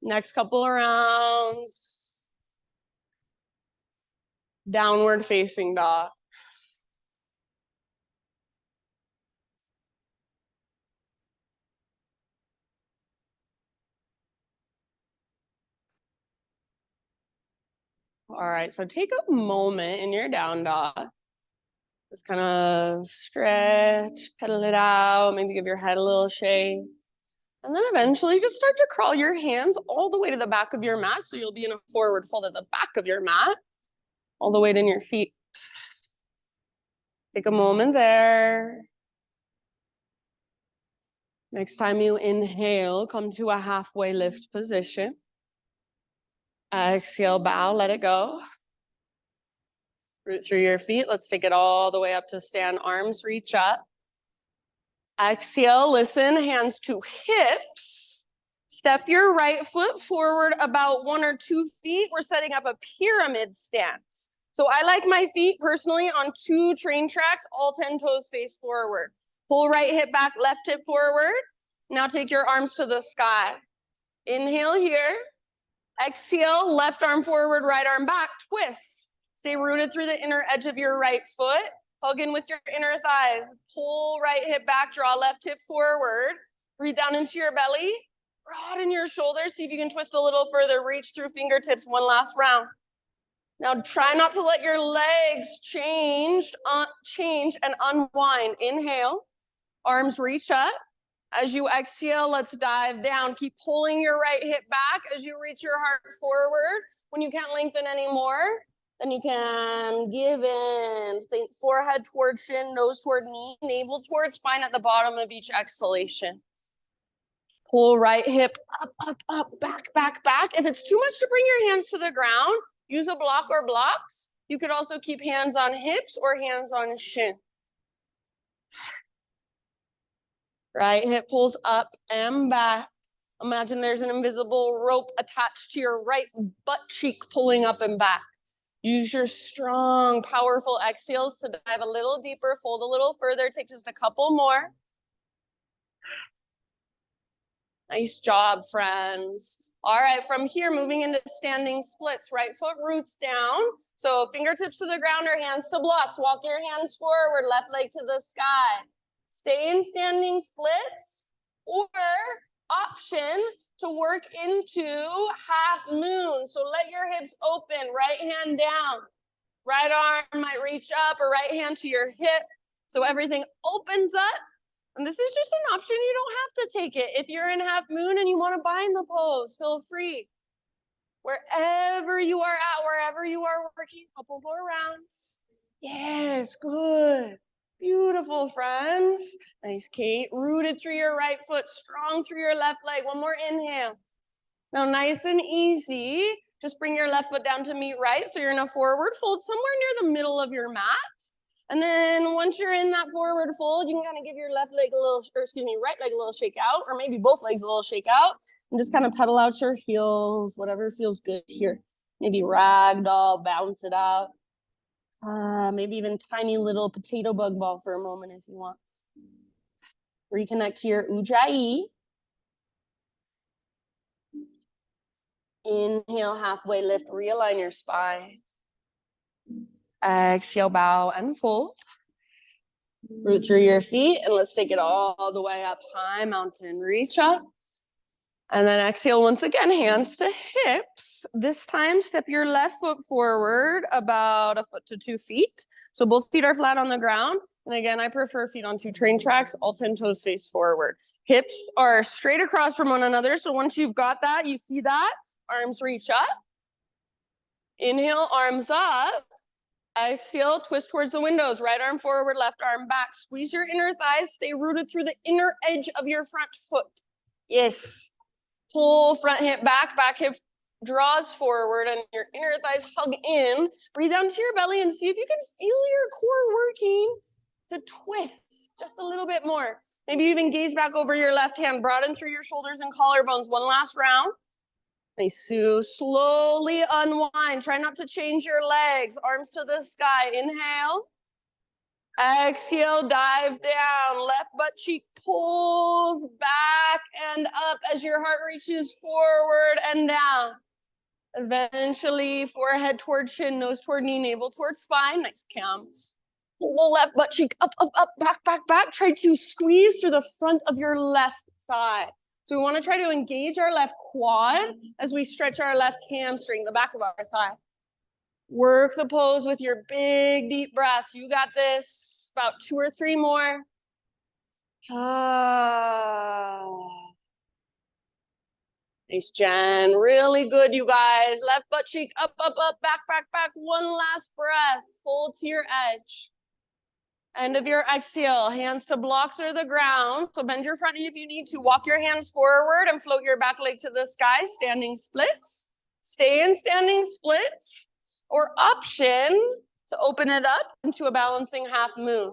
Next couple of rounds. Downward facing dog. All right, so take a moment in your down dog. Just kind of stretch, pedal it out, maybe give your head a little shake. And then eventually just start to crawl your hands all the way to the back of your mat. So you'll be in a forward fold at the back of your mat, all the way in your feet. Take a moment there. Next time you inhale, come to a halfway lift position. Exhale, bow, let it go. Root through your feet. Let's take it all the way up to stand. Arms reach up. Exhale, listen, hands to hips. Step your right foot forward about 1 or 2 feet. We're setting up a pyramid stance. So I like my feet personally on 2 train tracks, all 10 toes face forward. Pull right hip back, left hip forward. Now take your arms to the sky. Inhale here. Exhale, left arm forward, right arm back, twist. Stay rooted through the inner edge of your right foot. Hug in with your inner thighs. Pull right hip back, draw left hip forward. Breathe down into your belly. Broaden your shoulders. See if you can twist a little further. Reach through fingertips. One last round. Now try not to let your legs change and unwind. Inhale. Arms reach up. As you exhale, let's dive down. Keep pulling your right hip back as you reach your heart forward. When you can't lengthen anymore, then you can give in. Think forehead towards shin, nose toward knee, navel towards spine at the bottom of each exhalation. Pull right hip up, up, up, back, back, back. If it's too much to bring your hands to the ground, use a block or blocks. You could also keep hands on hips or hands on shin. Right hip pulls up and back. Imagine there's an invisible rope attached to your right butt cheek pulling up and back. Use your strong, powerful exhales to dive a little deeper, fold a little further, take just a couple more. Nice job, friends. All right, from here, moving into standing splits. Right foot roots down. So fingertips to the ground or hands to blocks. Walk your hands forward, left leg to the sky. Stay in standing splits, or option to work into half moon. So let your hips open, right hand down. Right arm might reach up or right hand to your hip. So everything opens up. And this is just an option. You don't have to take it. If you're in half moon and you want to bind the pose, feel free. Wherever you are at, wherever you are working, a couple more rounds. Yes, good. Beautiful, friends. Nice, Kate. Rooted through your right foot, strong through your left leg. One more inhale. Now, nice and easy. Just bring your left foot down to meet right. So you're in a forward fold somewhere near the middle of your mat. And then once you're in that forward fold, you can kind of give your left leg a little, or excuse me, right leg a little shake out, or maybe both legs a little shake out, and just kind of pedal out your heels, whatever feels good here. Maybe ragdoll, bounce it out. Maybe even tiny little potato bug ball for a moment if you want. Reconnect to your Ujjayi. Inhale, halfway lift, realign your spine. Exhale, bow and fold. Root through your feet, and let's take it all the way up high, mountain reach up. And then exhale once again, hands to hips. This time, step your left foot forward about 1 foot to 2 feet. So both feet are flat on the ground. And again, I prefer feet on 2 train tracks, all 10 toes face forward. Hips are straight across from one another. So once you've got that, you see that, arms reach up. Inhale, arms up. Exhale, twist towards the windows. Right arm forward, left arm back. Squeeze your inner thighs. Stay rooted through the inner edge of your front foot. Yes. Pull front hip back, back hip draws forward, and your inner thighs hug in. Breathe down to your belly and see if you can feel your core working to twist just a little bit more. Maybe even gaze back over your left hand. Broaden through your shoulders and collarbones. One last round. Nice, Sue. Slowly unwind. Try not to change your legs. Arms to the sky. Inhale. Exhale, dive down. Left butt cheek pulls back and up as your heart reaches forward and down. Eventually, forehead toward chin, nose toward knee, navel toward spine. Nice, Cam. Pull left butt cheek up, up, up, back, back, back. Try to squeeze through the front of your left thigh. So we want to try to engage our left quad as we stretch our left hamstring, the back of our thigh. Work the pose with your big, deep breaths. You got this. About 2 or 3 more. Nice, Jen. Really good, you guys. Left butt cheek up, up, up, back, back, back. One last breath. Fold to your edge. End of your exhale, hands to blocks or the ground. So bend your front knee if you need to. Walk your hands forward and float your back leg to the sky. Standing splits. Stay in standing splits. Or option to open it up into a balancing half moon.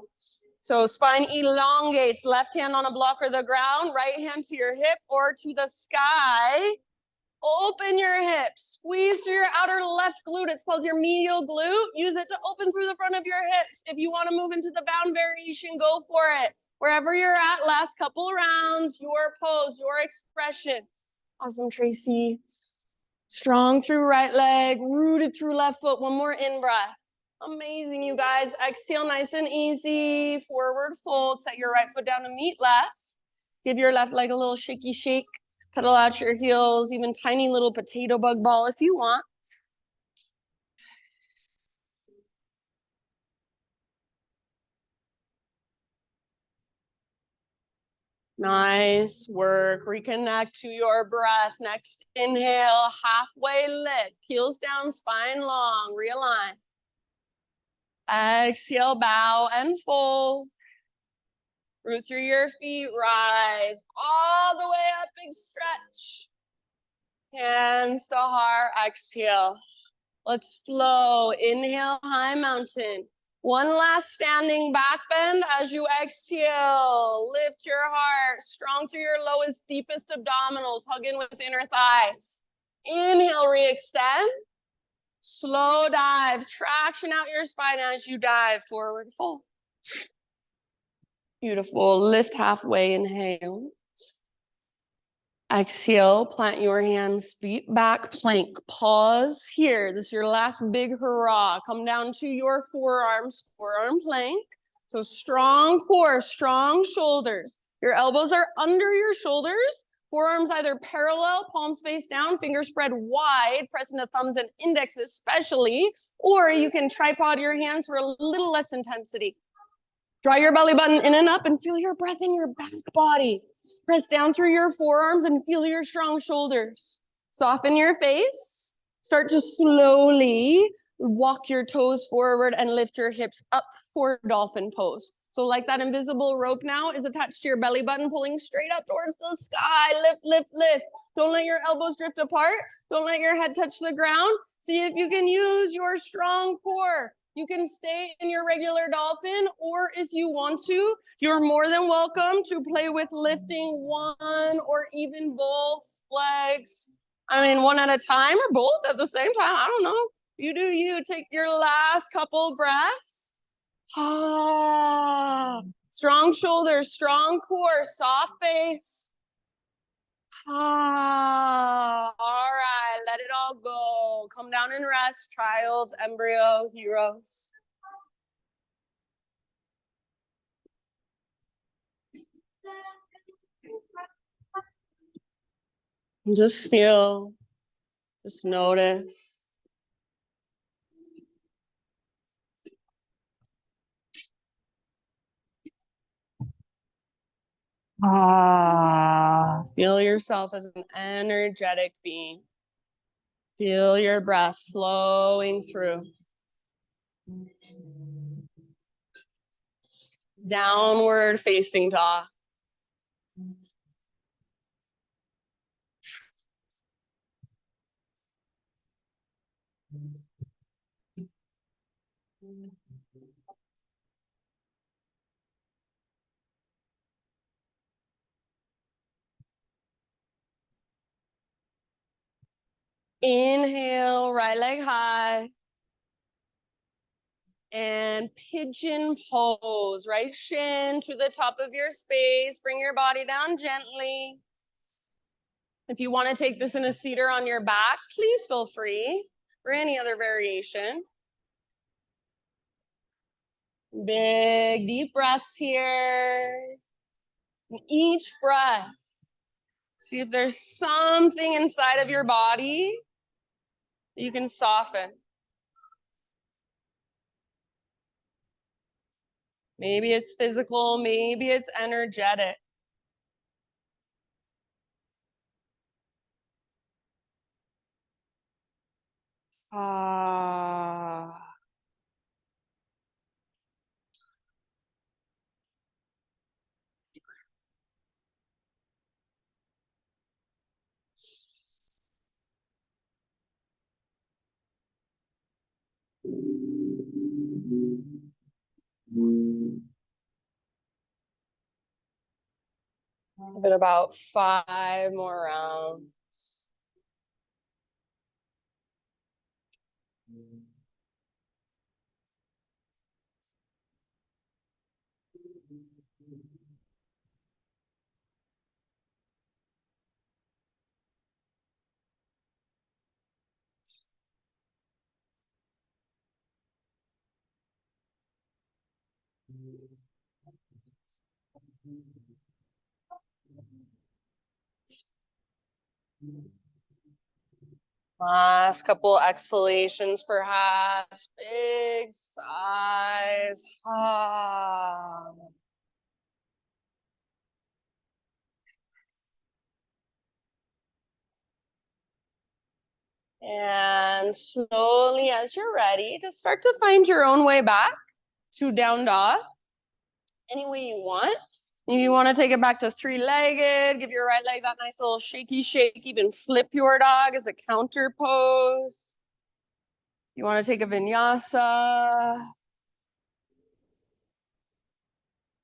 So spine elongates, left hand on a block or the ground, right hand to your hip or to the sky. Open your hips, squeeze through your outer left glute. It's called your medial glute. Use it to open through the front of your hips. If you want to move into the bound variation, go for it. Wherever you're at, last couple rounds, your pose, your expression. Awesome, Tracy. Strong through right leg, rooted through left foot. One more in breath. Amazing, you guys. Exhale, nice and easy. Forward fold. Set your right foot down to meet left. Give your left leg a little shaky shake. Pedal out your heels, even tiny little potato bug ball if you want. Nice work. Reconnect to your breath. Next inhale, halfway lift. Heels down, spine long. Realign. Exhale, bow and fold. Root through your feet, rise. All the way up, big stretch. Hands to heart, exhale. Let's flow. Inhale, high mountain. One last standing back bend as you exhale. Lift your heart, strong through your lowest, deepest abdominals. Hug in with inner thighs. Inhale, re-extend. Slow dive. Traction out your spine as you dive. Forward fold. Beautiful. Lift halfway. Inhale. Exhale, plant your hands, feet back, plank. Pause here. This is your last big hurrah. Come down to your forearms, forearm plank. So strong core, strong shoulders. Your elbows are under your shoulders. Forearms either parallel, palms face down, fingers spread wide, press into thumbs and index especially, or you can tripod your hands for a little less intensity. Draw your belly button in and up and feel your breath in your back body. Press down through your forearms and feel your strong shoulders. Soften your face. Start to slowly walk your toes forward and lift your hips up for dolphin pose. So like that invisible rope now is attached to your belly button, pulling straight up towards the sky. Lift, lift, lift. Don't let your elbows drift apart. Don't let your head touch the ground. See if you can use your strong core. You can stay in your regular dolphin, or if you want to, you're more than welcome to play with lifting one or even both legs. I mean, one at a time or both at the same time. I don't know. You do you. Take your last couple breaths. Ah, strong shoulders, strong core, soft face. Ah, all right, let it all go. Come down and rest, child, embryo, heroes. Just feel, just notice. Ah, feel yourself as an energetic being. Feel your breath flowing through. Downward facing dog. Inhale, right leg high. And pigeon pose, right shin to the top of your space. Bring your body down gently. If you want to take this in a seater on your back, please feel free, or any other variation. Big, deep breaths here. And each breath, see if there's something inside of your body that you can soften. Maybe it's physical, maybe it's energetic. Ah. Give it about 5 more rounds. Last couple exhalations, perhaps. Big sighs. Ah. And slowly, as you're ready, just start to find your own way back to down dog. Any way you want. If you want to take it back to three-legged, give your right leg that nice little shaky shake. Even flip your dog as a counter pose. You want to take a vinyasa.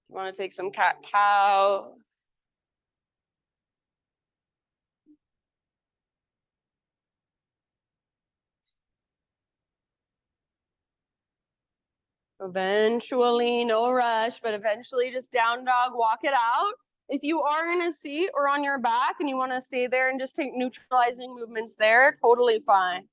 You want to take some cat-cow. Eventually, no rush, but eventually just down dog, walk it out. If you are in a seat or on your back and you want to stay there and just take neutralizing movements there, totally fine.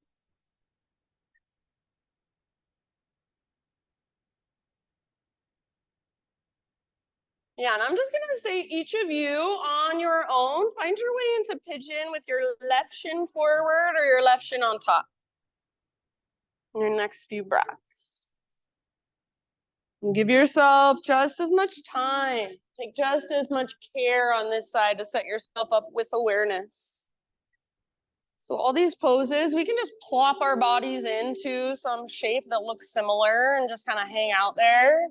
Yeah, and I'm just gonna say each of you on your own, find your way into pigeon with your left shin forward or your left shin on top. Your next few breaths. And give yourself just as much time. Take just as much care on this side to set yourself up with awareness. So all these poses, we can just plop our bodies into some shape that looks similar and just kind of hang out there.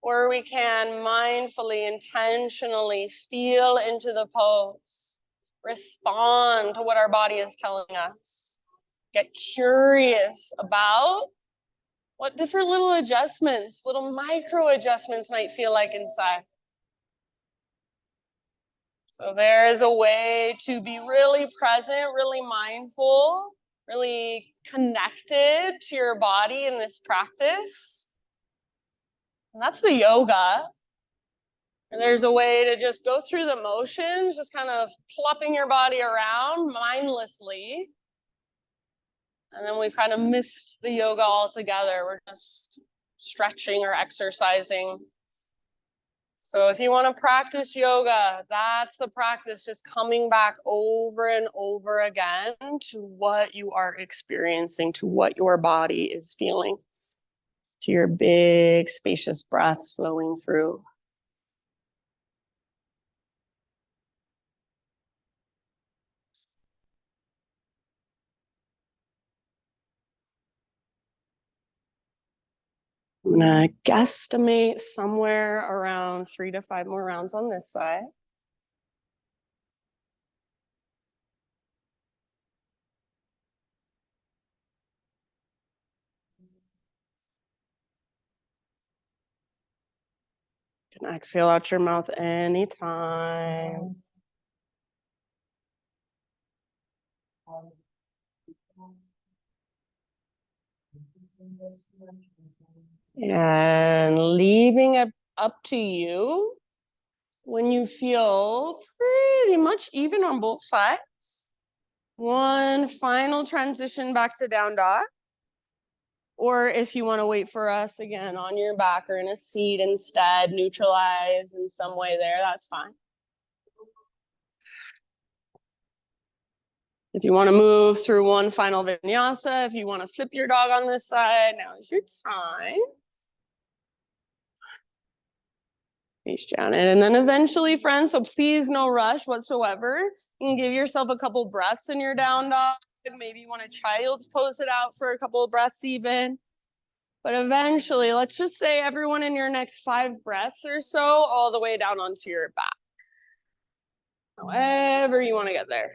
Or we can mindfully, intentionally feel into the pose, respond to what our body is telling us, get curious about What different little adjustments, little micro adjustments might feel like inside. So there is a way to be really present, really mindful, really connected to your body in this practice. And that's the yoga. And there's a way to just go through the motions, just kind of plopping your body around mindlessly. And then we've kind of missed the yoga altogether. We're just stretching or exercising. So if you want to practice yoga, that's the practice, just coming back over and over again to what you are experiencing, to what your body is feeling, to your big, spacious breaths flowing through. I'm gonna guesstimate somewhere around 3 to 5 more rounds on this side. You can exhale out your mouth anytime. And leaving it up to you when you feel pretty much even on both sides. One final transition back to down dog. Or if you want to wait for us again on your back or in a seat instead, neutralize in some way there, that's fine. If you want to move through one final vinyasa, if you want to flip your dog on this side, now is your time. Thanks, Janet. And then eventually, friends, so please no rush whatsoever. You can give yourself a couple breaths in your down dog. Maybe you want to child's pose it out for a couple of breaths even. But eventually, let's just say everyone in your next 5 breaths or so, all the way down onto your back. However you want to get there.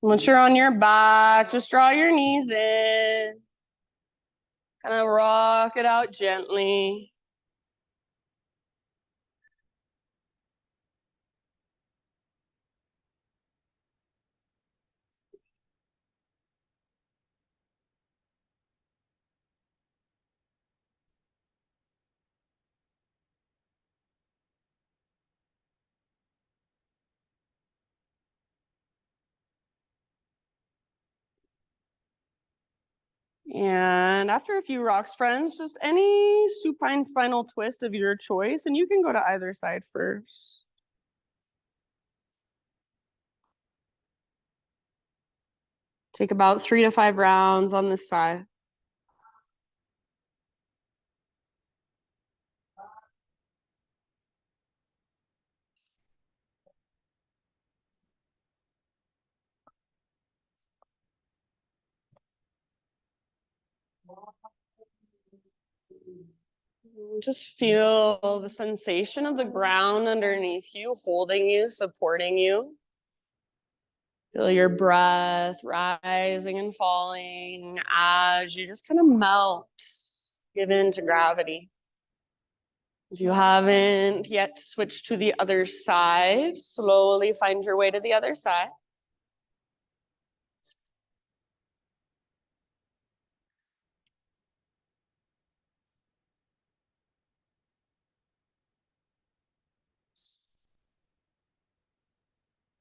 Once you're on your back, just draw your knees in. Kind of rock it out gently. And after a few rocks, friends, just any supine spinal twist of your choice, and you can go to either side first. Take about 3 to 5 rounds on this side. Just feel the sensation of the ground underneath you, holding you, supporting you. Feel your breath rising and falling as you just kind of melt, give in to gravity. If you haven't yet switched to the other side, slowly find your way to the other side.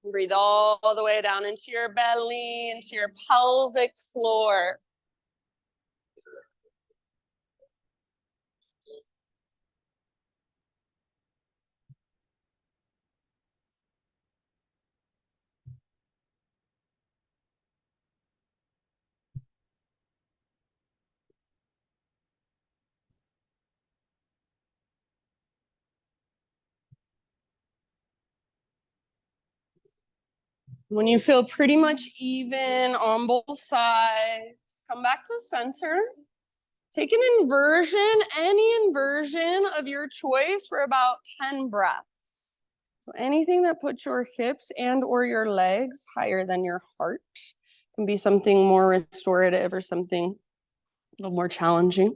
Breathe all the way down into your belly, into your pelvic floor. When you feel pretty much even on both sides, come back to center. Take an inversion, any inversion of your choice for about 10 breaths. So anything that puts your hips and or your legs higher than your heart can be something more restorative or something a little more challenging.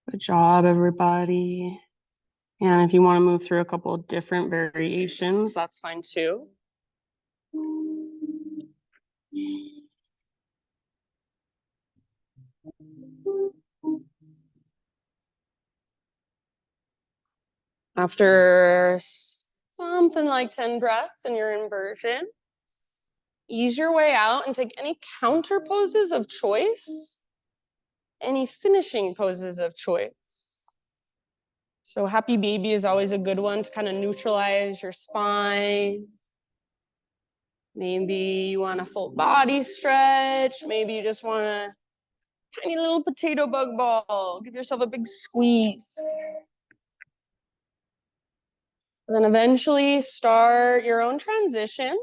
Good job, everybody. And if you want to move through a couple of different variations, that's fine too. After something like 10 breaths in your inversion, ease your way out and take any counter poses of choice, any finishing poses of choice. So happy baby is always a good one to kind of neutralize your spine. Maybe you want a full body stretch. Maybe you just want a tiny little potato bug ball. Give yourself a big squeeze. And then eventually start your own transition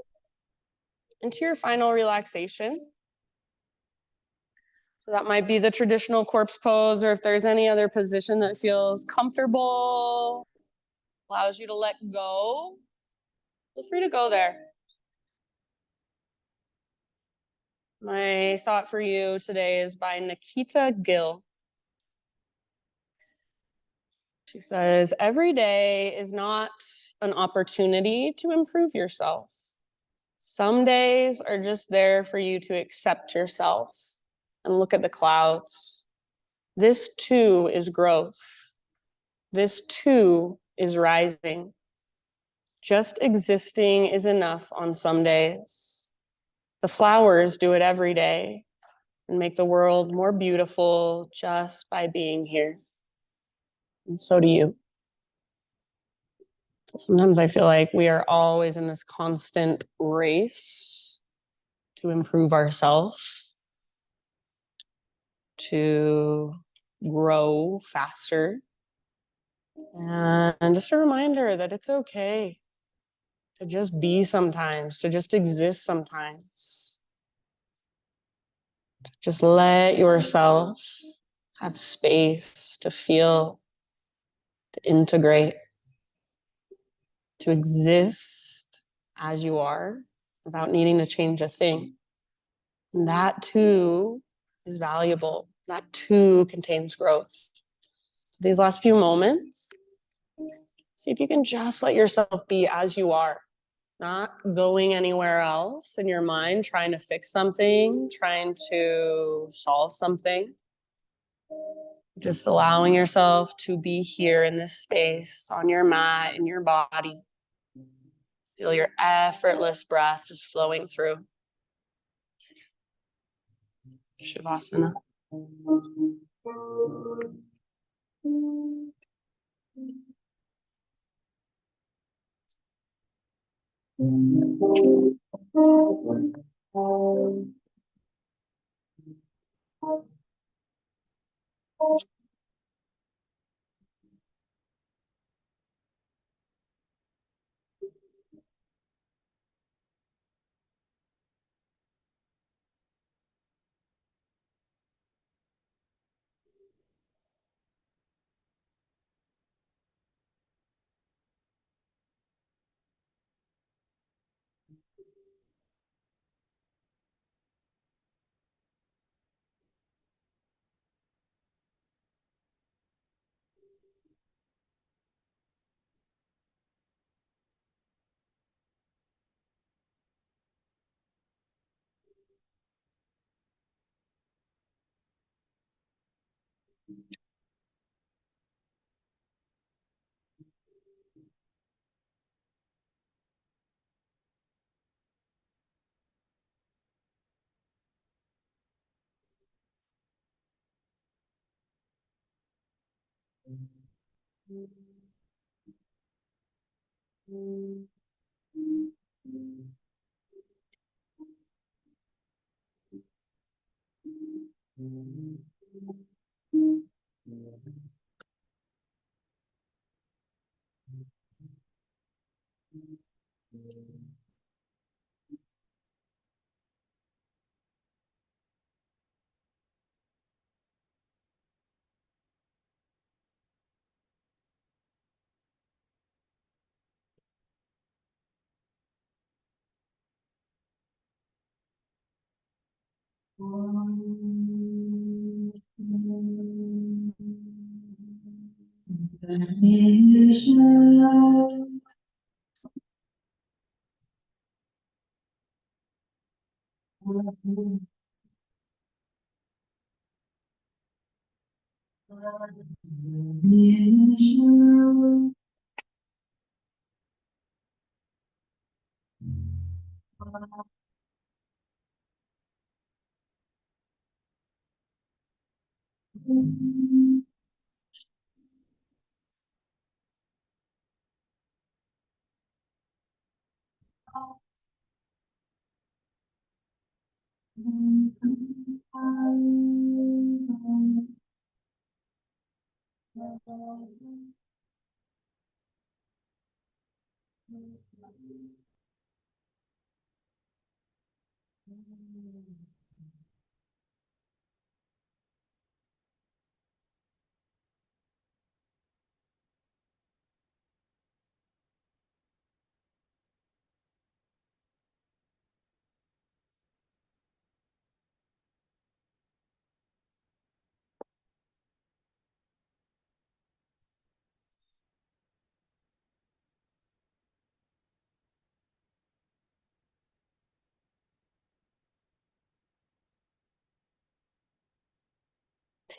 into your final relaxation. So that might be the traditional corpse pose, or if there's any other position that feels comfortable, allows you to let go, feel free to go there. My thought for you today is by Nikita Gill. She says, every day is not an opportunity to improve yourself. Some days are just there for you to accept yourself and look at the clouds. This too is growth. This too is rising. Just existing is enough on some days. The flowers do it every day and make the world more beautiful just by being here. And so do you. So sometimes I feel like we are always in this constant race to improve ourselves, to grow faster. And just a reminder that it's okay to just be sometimes, to just exist sometimes. Just let yourself have space to feel, to integrate, to exist as you are without needing to change a thing. And that too is valuable. That too contains growth. So these last few moments, see if you can just let yourself be as you are, not going anywhere else in your mind, trying to fix something, trying to solve something. Just allowing yourself to be here in this space, on your mat, in your body. Feel your effortless breath just flowing through. Shavasana.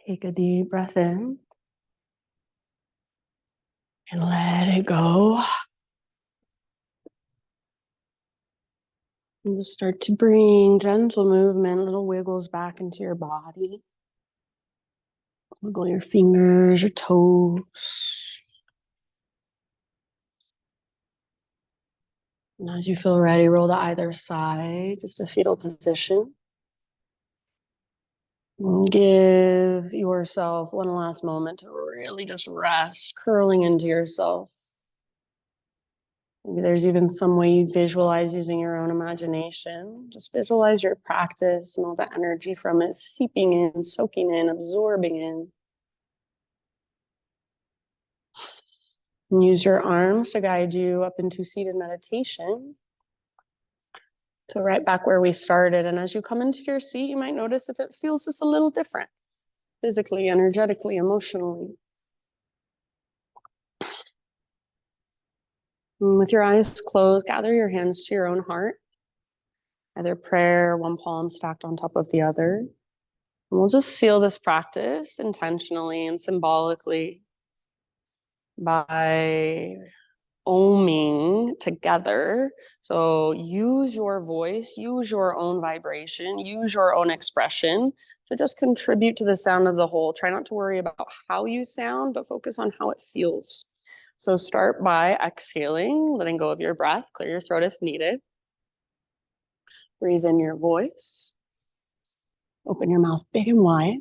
Take a deep breath in and let it go. And just start to bring gentle movement, little wiggles back into your body. Wiggle your fingers, your toes. And as you feel ready, roll to either side, just a fetal position. And give yourself one last moment to really just rest, curling into yourself. Maybe there's even some way you visualize using your own imagination. Just visualize your practice and all the energy from it seeping in, soaking in, absorbing in. And use your arms to guide you up into seated meditation. So right back where we started. And as you come into your seat, you might notice if it feels just a little different, physically, energetically, emotionally. And with your eyes closed, gather your hands to your own heart. Either prayer, one palm stacked on top of the other. And we'll just seal this practice intentionally and symbolically by oming together. So use your voice, use your own vibration, use your own expression to just contribute to the sound of the whole. Try not to worry about how you sound, but focus on how it feels. So start by exhaling, letting go of your breath, clear your throat if needed. Breathe in your voice. Open your mouth big and wide.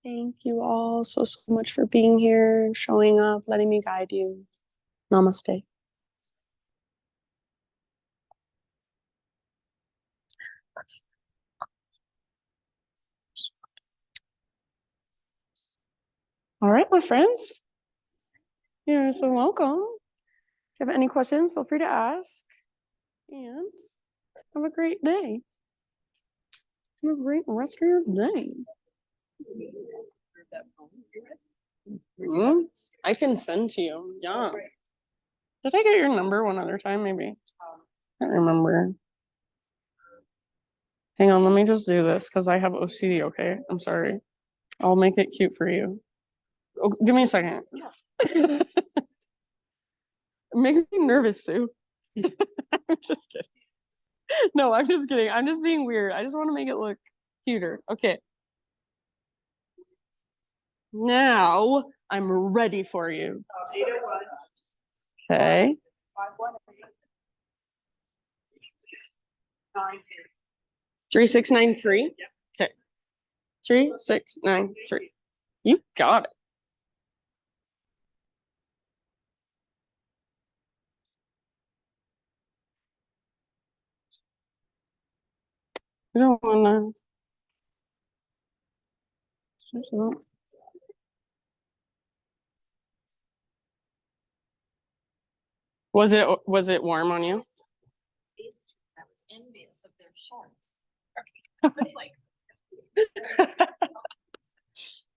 Thank you all so much for being here, showing up, letting me guide you. Namaste. All right, my friends. You're so welcome. If you have any questions, feel free to ask. And have a great day. Have a great rest of your day. I can send to you. Yeah. Did I get your number one other time? Maybe. I can't remember. Hang on, let me just do this because I have OCD, okay? I'm sorry. I'll make it cute for you. Oh, give me a second. Make me nervous, Sue. I'm just kidding. No, I'm just kidding. I'm just being weird. I just want to make it look cuter. Okay. Now I'm ready for you. 801, Okay. 518, 92. 3693. Yep. Okay. 3693. You got it. You don't want to. Was it warm on you? I was envious of their shorts. I was like,